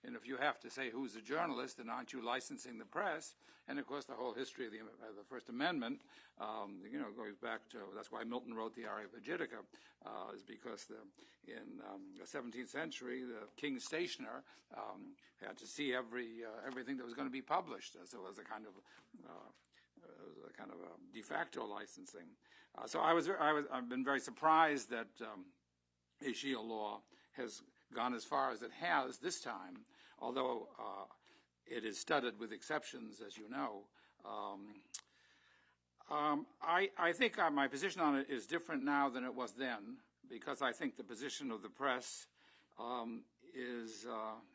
And if you have to say who's a journalist, then aren't you licensing the press? And, of course, the whole history of the First Amendment, goes back to, that's why Milton wrote the Aria Vegetica, is because in the 17th century, the king's stationer had to see everything that was going to be published. So it was a kind of de facto licensing. So I've been very surprised that a shield law has gone as far as it has this time, although it is studded with exceptions, as you know. I think my position on it is different now than it was then, because I think the position of the press is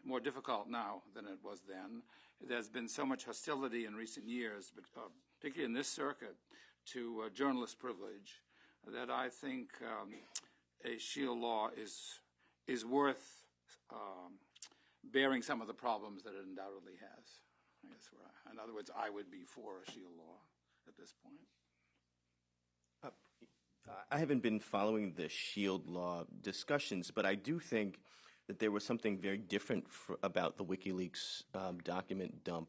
more difficult now than it was then. There's been so much hostility in recent years, but particularly in this circuit, to journalist privilege, that I think a shield law is worth bearing some of the problems that it undoubtedly has. I guess in other words, I would be for a shield law at this point. I haven't been following the shield law discussions, but I do think that there was something very different about the WikiLeaks document dump.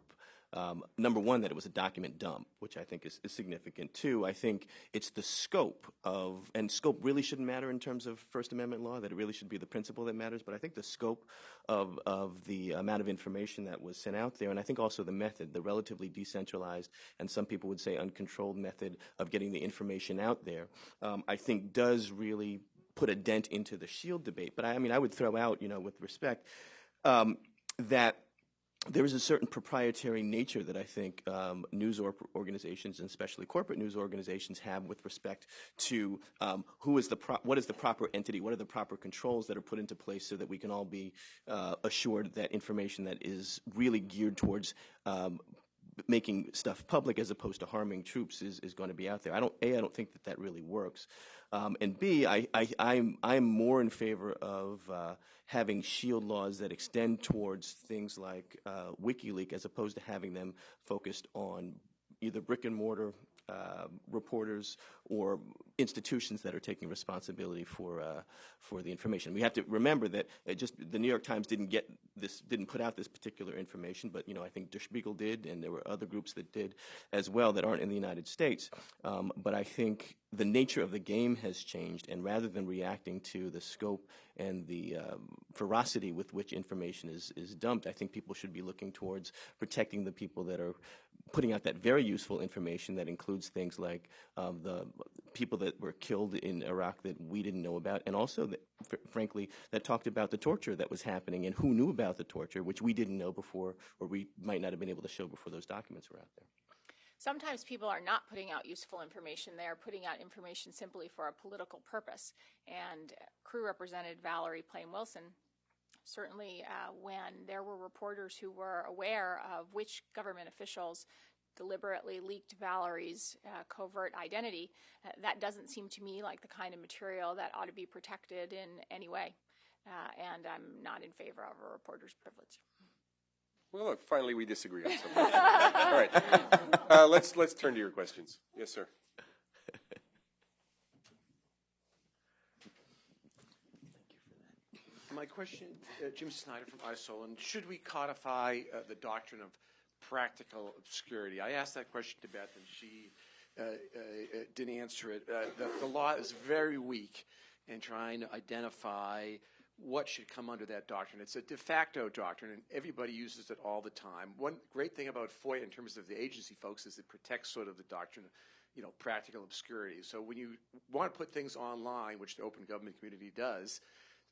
Number one, that it was a document dump, which I think is significant. Two, I think it's the scope of, and scope really shouldn't matter in terms of First Amendment law, that it really should be the principle that matters, but I think the scope of the amount of information that was sent out there, and I think also the method, the relatively decentralized, and some people would say uncontrolled method of getting the information out there, I think does really put a dent into the Shield debate. But I mean, I would throw out, with respect, that there is a certain proprietary nature that I think news organizations, and especially corporate news organizations, have with respect to what is the proper entity, what are the proper controls that are put into place so that we can all be assured that information that is really geared towards making stuff public as opposed to harming troops is going to be out there. I don't think that really works. And B, I'm more in favor of having Shield laws that extend towards things like WikiLeaks as opposed to having them focused on either brick and mortar reporters or institutions that are taking responsibility for the information. We have to remember that the New York Times didn't put out this particular information, but I think Der Spiegel did, and there were other groups that did as well that aren't in the United States. But I think the nature of the game has changed, and rather than reacting to the scope and the ferocity with which information is dumped, I think people should be looking towards protecting the people that are putting out that very useful information that includes things like the people that were killed in Iraq that we didn't know about, and also, frankly, that talked about the torture that was happening and who knew about the torture, which we didn't know before, or we might not have been able to show before those documents were out there. Sometimes people are not putting out useful information. They are putting out information simply for a political purpose. And Crew Representative Valerie Plame Wilson, certainly when there were reporters who were aware of which government officials deliberately leaked Valerie's covert identity, that doesn't seem to me like the kind of material that ought to be protected in any way. And I'm not in favor of a reporter's privilege. Well, look, finally we disagree on something. All right. Let's turn to your questions. Yes, sir. My question, Jim Snyder from iSolon, should we codify the doctrine of practical obscurity? I asked that question to Beth, and she didn't answer it. The law is very weak in trying to identify what should come under that doctrine. It's a de facto doctrine, and everybody uses it all the time. One great thing about FOIA in terms of the agency folks is it protects sort of the doctrine of practical obscurity. So when you want to put things online, which the open government community does,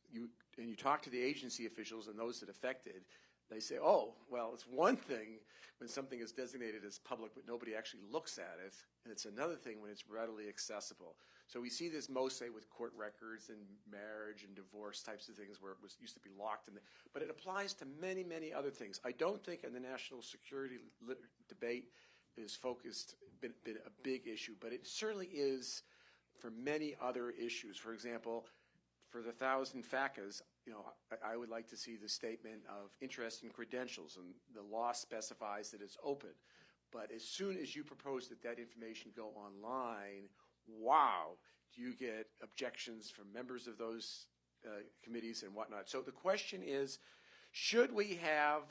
you talk to the agency officials and those that affected, they say, oh, well, it's one thing when something is designated as public but nobody actually looks at it, and it's another thing when it's readily accessible. So we see this most, say, with court records and marriage and divorce types of things where it used to be locked, but it applies to many, many other things. I don't think in the national security debate is been a big issue, but it certainly is for many other issues. For example, for the 1,000 FACAs, I would like to see the statement of interest and credentials, and the law specifies that it's open. But as soon as you propose that information go online, wow, do you get objections from members of those committees and whatnot. So the question is, should we have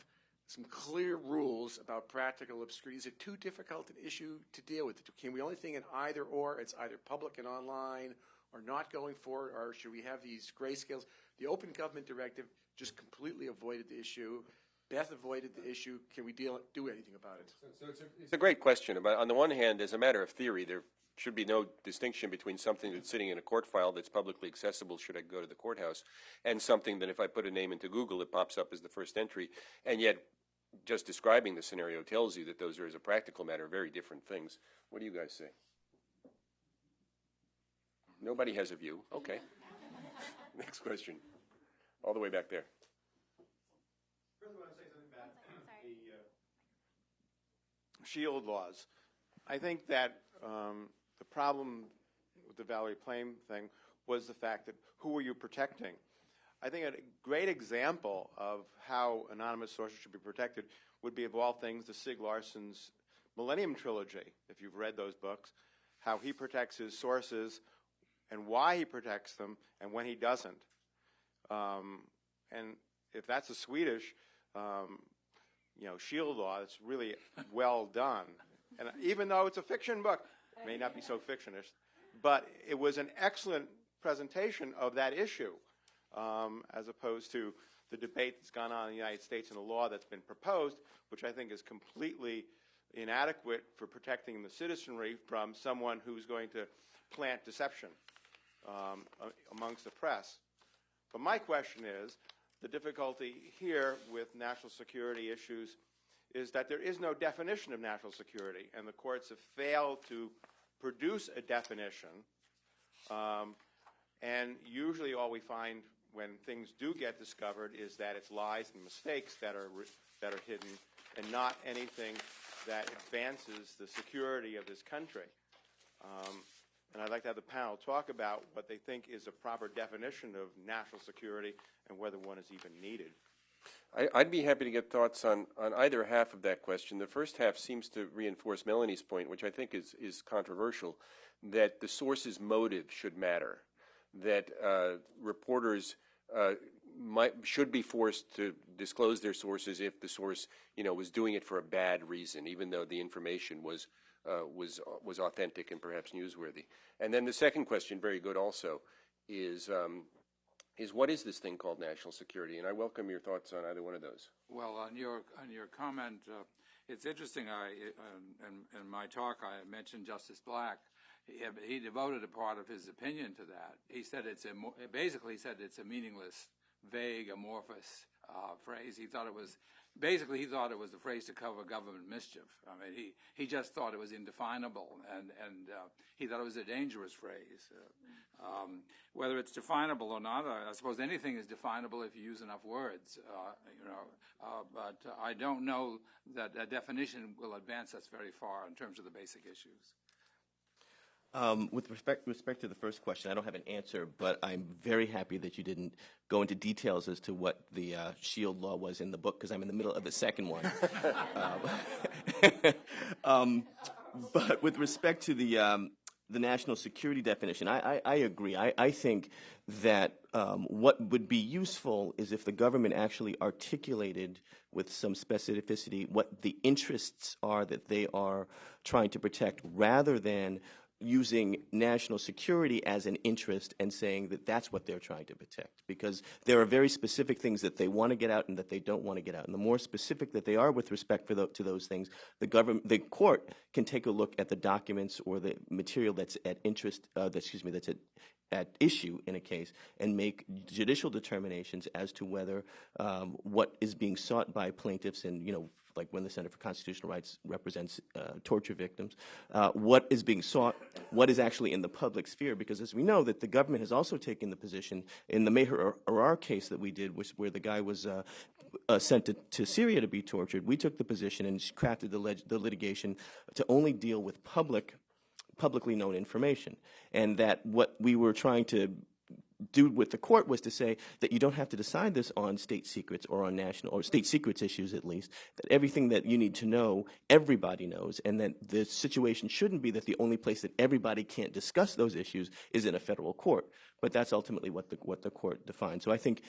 some clear rules about practical obscurity? Is it too difficult an issue to deal with? Can we only think in either or? It's either public and online or not going forward, or should we have these grayscales? The Open Government Directive just completely avoided the issue. Beth avoided the issue. Can we do anything about it? So it's a great question. But on the one hand, as a matter of theory, there should be no distinction between something that's sitting in a court file that's publicly accessible should I go to the courthouse, and something that if I put a name into Google, it pops up as the first entry. And yet, just describing the scenario tells you that those are, as a practical matter, very different things. What do you guys say? Nobody has a view. Okay. Next question. All the way back there. First, I want to say something about the Shield laws. I think that the problem with the Valerie Plame thing was the fact that who are you protecting? I think a great example of how anonymous sources should be protected would be, of all things, the Stieg Larsson's Millennium Trilogy, if you've read those books, how he protects his sources and why he protects them and when he doesn't. And if that's a Swedish, Shield law, it's really well done. And even though it's a fiction book, it may not be so fictionish, but it was an excellent presentation of that issue, as opposed to the debate that's gone on in the United States and the law that's been proposed, which I think is completely inadequate for protecting the citizenry from someone who's going to plant deception. amongst the press. But my question is, the difficulty here with national security issues is that there is no definition of national security, and the courts have failed to produce a definition. And usually all we find when things do get discovered is that it's lies and mistakes that are hidden, and not anything that advances the security of this country. And I'd like to have the panel talk about what they think is a proper definition of national security and whether one is even needed. I'd be happy to get thoughts on either half of that question. The first half seems to reinforce Melanie's point, which I think is controversial, that the source's motive should matter, that reporters should be forced to disclose their sources if the source, was doing it for a bad reason, even though the information was authentic and perhaps newsworthy. And then the second question, very good also, is what is this thing called national security? And I welcome your thoughts on either one of those. Well, on your comment, it's interesting. In my talk, I mentioned Justice Black. He devoted a part of his opinion to that. He said basically said it's a meaningless, vague, amorphous phrase. He thought it was a phrase to cover government mischief. I mean, he just thought it was indefinable, and he thought it was a dangerous phrase. Whether it's definable or not, I suppose anything is definable if you use enough words. But I don't know that a definition will advance us very far in terms of the basic issues. With respect to the first question, I don't have an answer, but I'm very happy that you didn't go into details as to what the SHIELD law was in the book, because I'm in the middle of the second one. But with respect to the national security definition, I agree. I think that what would be useful is if the government actually articulated with some specificity what the interests are that they are trying to protect, rather than using national security as an interest and saying that that's what they're trying to protect, because there are very specific things that they want to get out and that they don't want to get out. And the more specific that they are with respect to those things, the court can take a look at the documents or the material that's at at issue in a case and make judicial determinations as to whether what is being sought by plaintiffs, and like when the Center for Constitutional Rights represents torture victims, what is being sought, what is actually in the public sphere. Because as we know, that the government has also taken the position in the Meher Arar case that we did, where the guy was sent to Syria to be tortured. We took the position and crafted the litigation to only deal with publicly known information, and that what we were trying to do with the court was to say that you don't have to decide this on state secrets or on national or state secrets issues, at least, that everything that you need to know, everybody knows, and that the situation shouldn't be that the only place that everybody can't discuss those issues is in a federal court. But that's ultimately what the court defined. So I think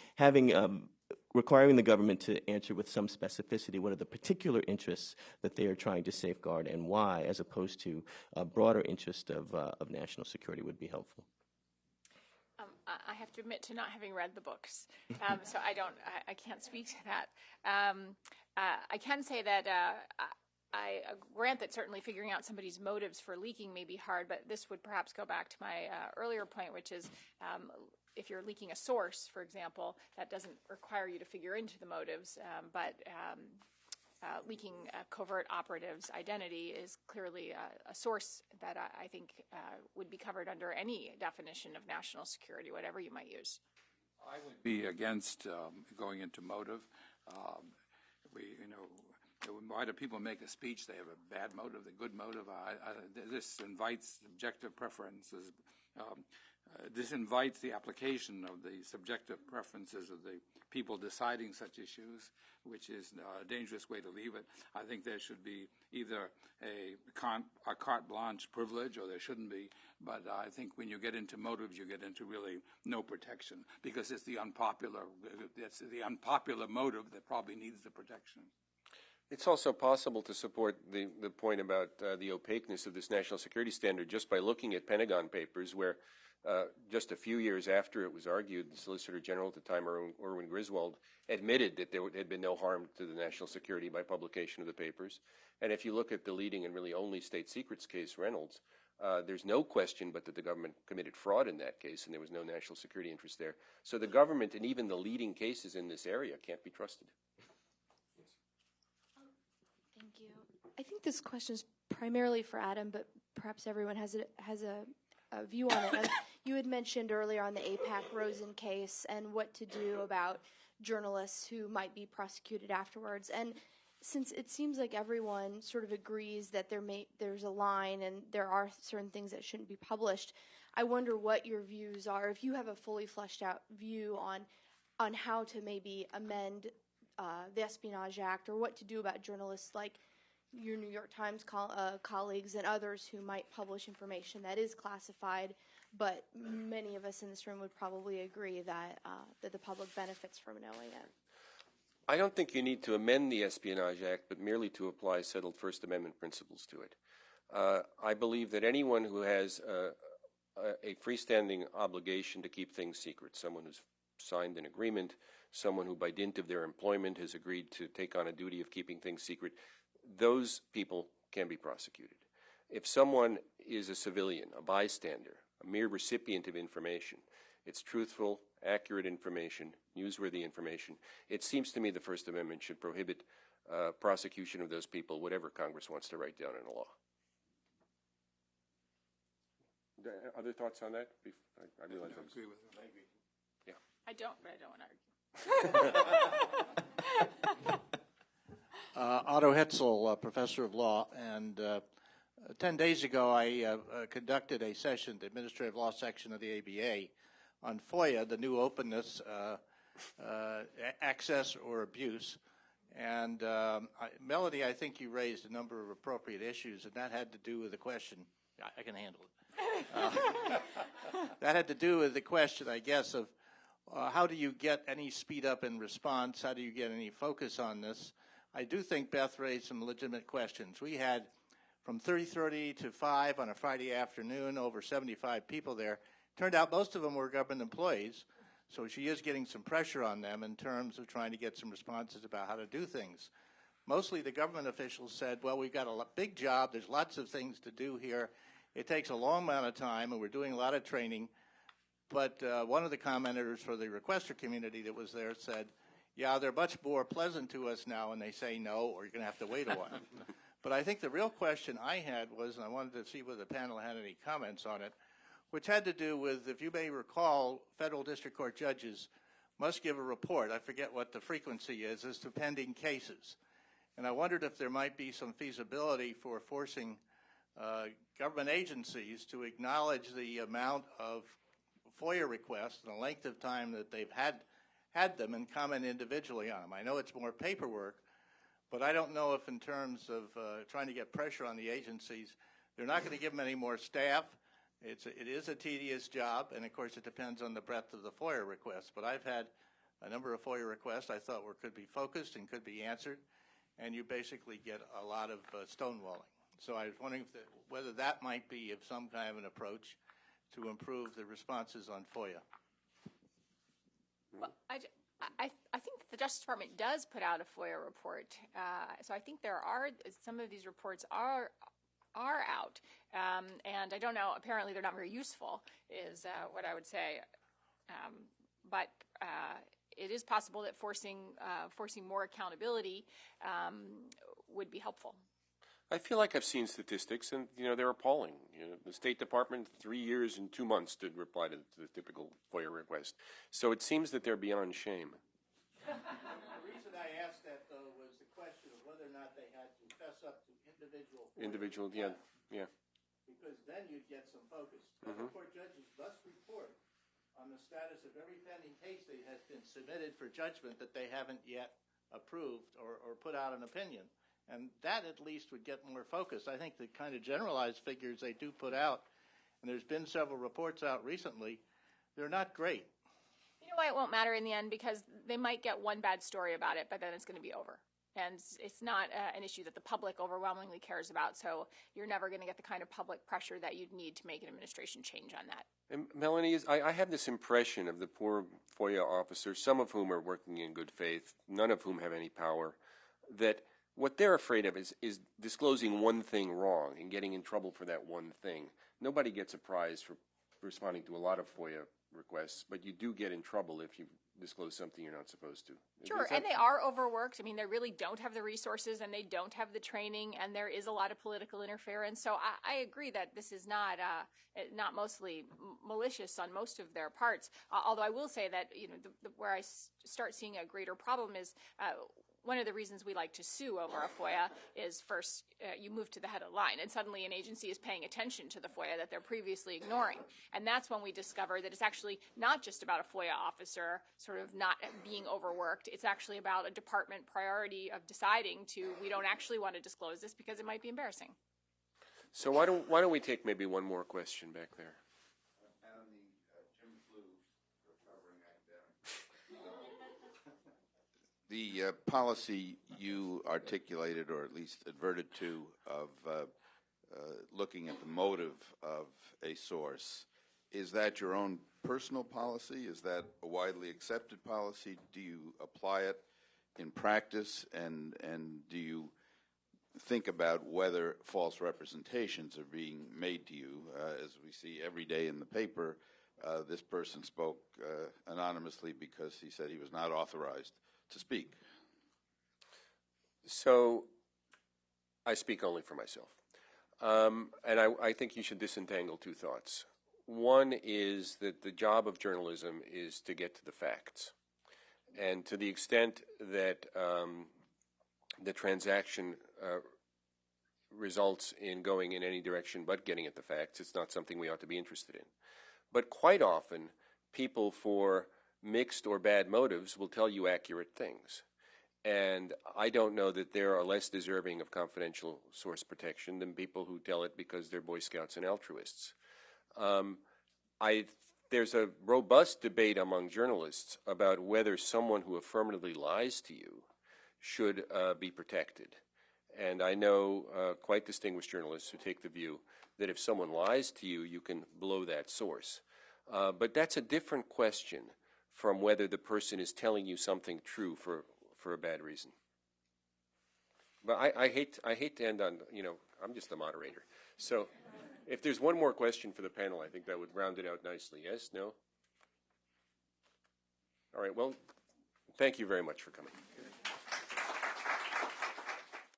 requiring the government to answer with some specificity what are the particular interests that they are trying to safeguard and why, as opposed to a broader interest of national security, would be helpful. I have to admit to not having read the books, so I can't speak to that. I can say that I grant that certainly figuring out somebody's motives for leaking may be hard, but this would perhaps go back to my earlier point, which is if you're leaking a source, for example, that doesn't require you to figure into the motives, but leaking a covert operative's identity is clearly a source that I think would be covered under any definition of national security, whatever you might use. I would be against going into motive. Why do people make a speech? They have a bad motive, a good motive. This invites subjective preferences. This invites the application of the subjective preferences of the people deciding such issues, which is a dangerous way to leave it. I think there should be either a carte blanche privilege, or there shouldn't be. But I think when you get into motives, you get into really no protection, because it's the unpopular motive that probably needs the protection. It's also possible to support the point about the opaqueness of this national security standard just by looking at Pentagon Papers, where just a few years after it was argued, the Solicitor General at the time, Erwin Griswold, admitted that there had been no harm to the national security by publication of the papers. And if you look at the leading and really only state secrets case, Reynolds, There's no question but that the government committed fraud in that case, and there was no national security interest there. So the government and even the leading cases in this area can't be trusted. Thank you. I think this question is primarily for Adam, but perhaps everyone has a view on it. You had mentioned earlier on the AIPAC Rosen case and what to do about journalists who might be prosecuted afterwards. And since it seems like everyone sort of agrees that there's a line and there are certain things that shouldn't be published, I wonder what your views are, if you have a fully fleshed out view on how to maybe amend the Espionage Act, or what to do about journalists like your New York Times colleagues and others who might publish information that is classified, but many of us in this room would probably agree that the public benefits from knowing it. I don't think you need to amend the Espionage Act, but merely to apply settled First Amendment principles to it. I believe that anyone who has a freestanding obligation to keep things secret, someone who's signed an agreement, someone who by dint of their employment has agreed to take on a duty of keeping things secret, those people can be prosecuted. If someone is a civilian, a bystander, a mere recipient of information, it's truthful, accurate information, newsworthy information, it seems to me the First Amendment should prohibit prosecution of those people, whatever Congress wants to write down in a law. Other thoughts on that? I realize I agree with them. Yeah. I don't, but I don't want to argue. Otto Hetzel, professor of law, and 10 days ago I conducted a session, the administrative law section of the ABA, on FOIA, the new openness, access or abuse. And Melody, I think you raised a number of appropriate issues, and that had to do with the question, I can handle it. That had to do with the question, I guess, of how do you get any speed up in response? How do you get any focus on this? I do think Beth raised some legitimate questions. We had from 3:30 to 5 on a Friday afternoon, over 75 people there. Turned out most of them were government employees, so she is getting some pressure on them in terms of trying to get some responses about how to do things. Mostly the government officials said, well, we've got a big job, there's lots of things to do here, it takes a long amount of time, and we're doing a lot of training. But one of the commenters for the requester community that was there said, yeah, they're much more pleasant to us now when they say no, or you're going to have to wait a while. But I think the real question I had was, and I wanted to see whether the panel had any comments on it, which had to do with, if you may recall, federal district court judges must give a report, I forget what the frequency is, as to pending cases. And I wondered if there might be some feasibility for forcing government agencies to acknowledge the amount of FOIA requests and the length of time that they've had them and comment individually on them. I know it's more paperwork, but I don't know if in terms of trying to get pressure on the agencies, they're not going to give them any more staff. It is a tedious job, and of course it depends on the breadth of the FOIA requests. But I've had a number of FOIA requests I thought could be focused and could be answered, and you basically get a lot of stonewalling. So I was wondering whether that might be of some kind of an approach to improve the responses on FOIA. Well, I think that the Justice Department does put out a FOIA report. So I think some of these reports are out. And I don't know, apparently they're not very useful, is what I would say. But it is possible that forcing more accountability would be helpful. I feel like I've seen statistics, and they're appalling. The State Department, 3 years and 2 months to reply to the typical FOIA request. So it seems that they're beyond shame. The reason I asked that, though, was the question of whether or not they had to fess up to individual. Yeah. Because then you'd get some focus. The court judges must report on the status of every pending case that has been submitted for judgment that they haven't yet approved or put out an opinion. And that at least would get more focus. I think the kind of generalized figures they do put out, and there's been several reports out recently, they're not great. You know why it won't matter in the end? Because they might get one bad story about it, but then it's going to be over. And it's not an issue that the public overwhelmingly cares about, so you're never going to get the kind of public pressure that you'd need to make an administration change on that. And Melanie, I have this impression of the poor FOIA officers, some of whom are working in good faith, none of whom have any power, that what they're afraid of is disclosing one thing wrong and getting in trouble for that one thing. Nobody gets a prize for responding to a lot of FOIA requests, but you do get in trouble if you disclose something you're not supposed to. Sure, and they are overworked. I mean, they really don't have the resources and they don't have the training, and there is a lot of political interference. So I agree that this is not mostly malicious on most of their parts. Although I will say that where I start seeing a greater problem is one of the reasons we like to sue over a FOIA is first you move to the head of the line, and suddenly an agency is paying attention to the FOIA that they're previously ignoring. And that's when we discover that it's actually not just about a FOIA officer sort of not being overworked. It's actually about a department priority of deciding we don't actually want to disclose this because it might be embarrassing. So why don't we take maybe one more question back there? The policy you articulated, or at least adverted to, of looking at the motive of a source, is that your own personal policy? Is that a widely accepted policy? Do you apply it in practice, and do you think about whether false representations are being made to you? As we see every day in the paper, this person spoke anonymously because he said he was not authorized to speak. So I speak only for myself. And I think you should disentangle two thoughts. One is that the job of journalism is to get to the facts. And to the extent that the transaction results in going in any direction but getting at the facts, it's not something we ought to be interested in. But quite often, people for mixed or bad motives will tell you accurate things. And I don't know that there are less deserving of confidential source protection than people who tell it because they're Boy Scouts and altruists. There's a robust debate among journalists about whether someone who affirmatively lies to you should be protected. And I know quite distinguished journalists who take the view that if someone lies to you, you can blow that source. But that's a different question from whether the person is telling you something true for a bad reason. But I hate to end on, I'm just the moderator. So if there's one more question for the panel, I think that would round it out nicely. Yes? No? All right. Well, thank you very much for coming.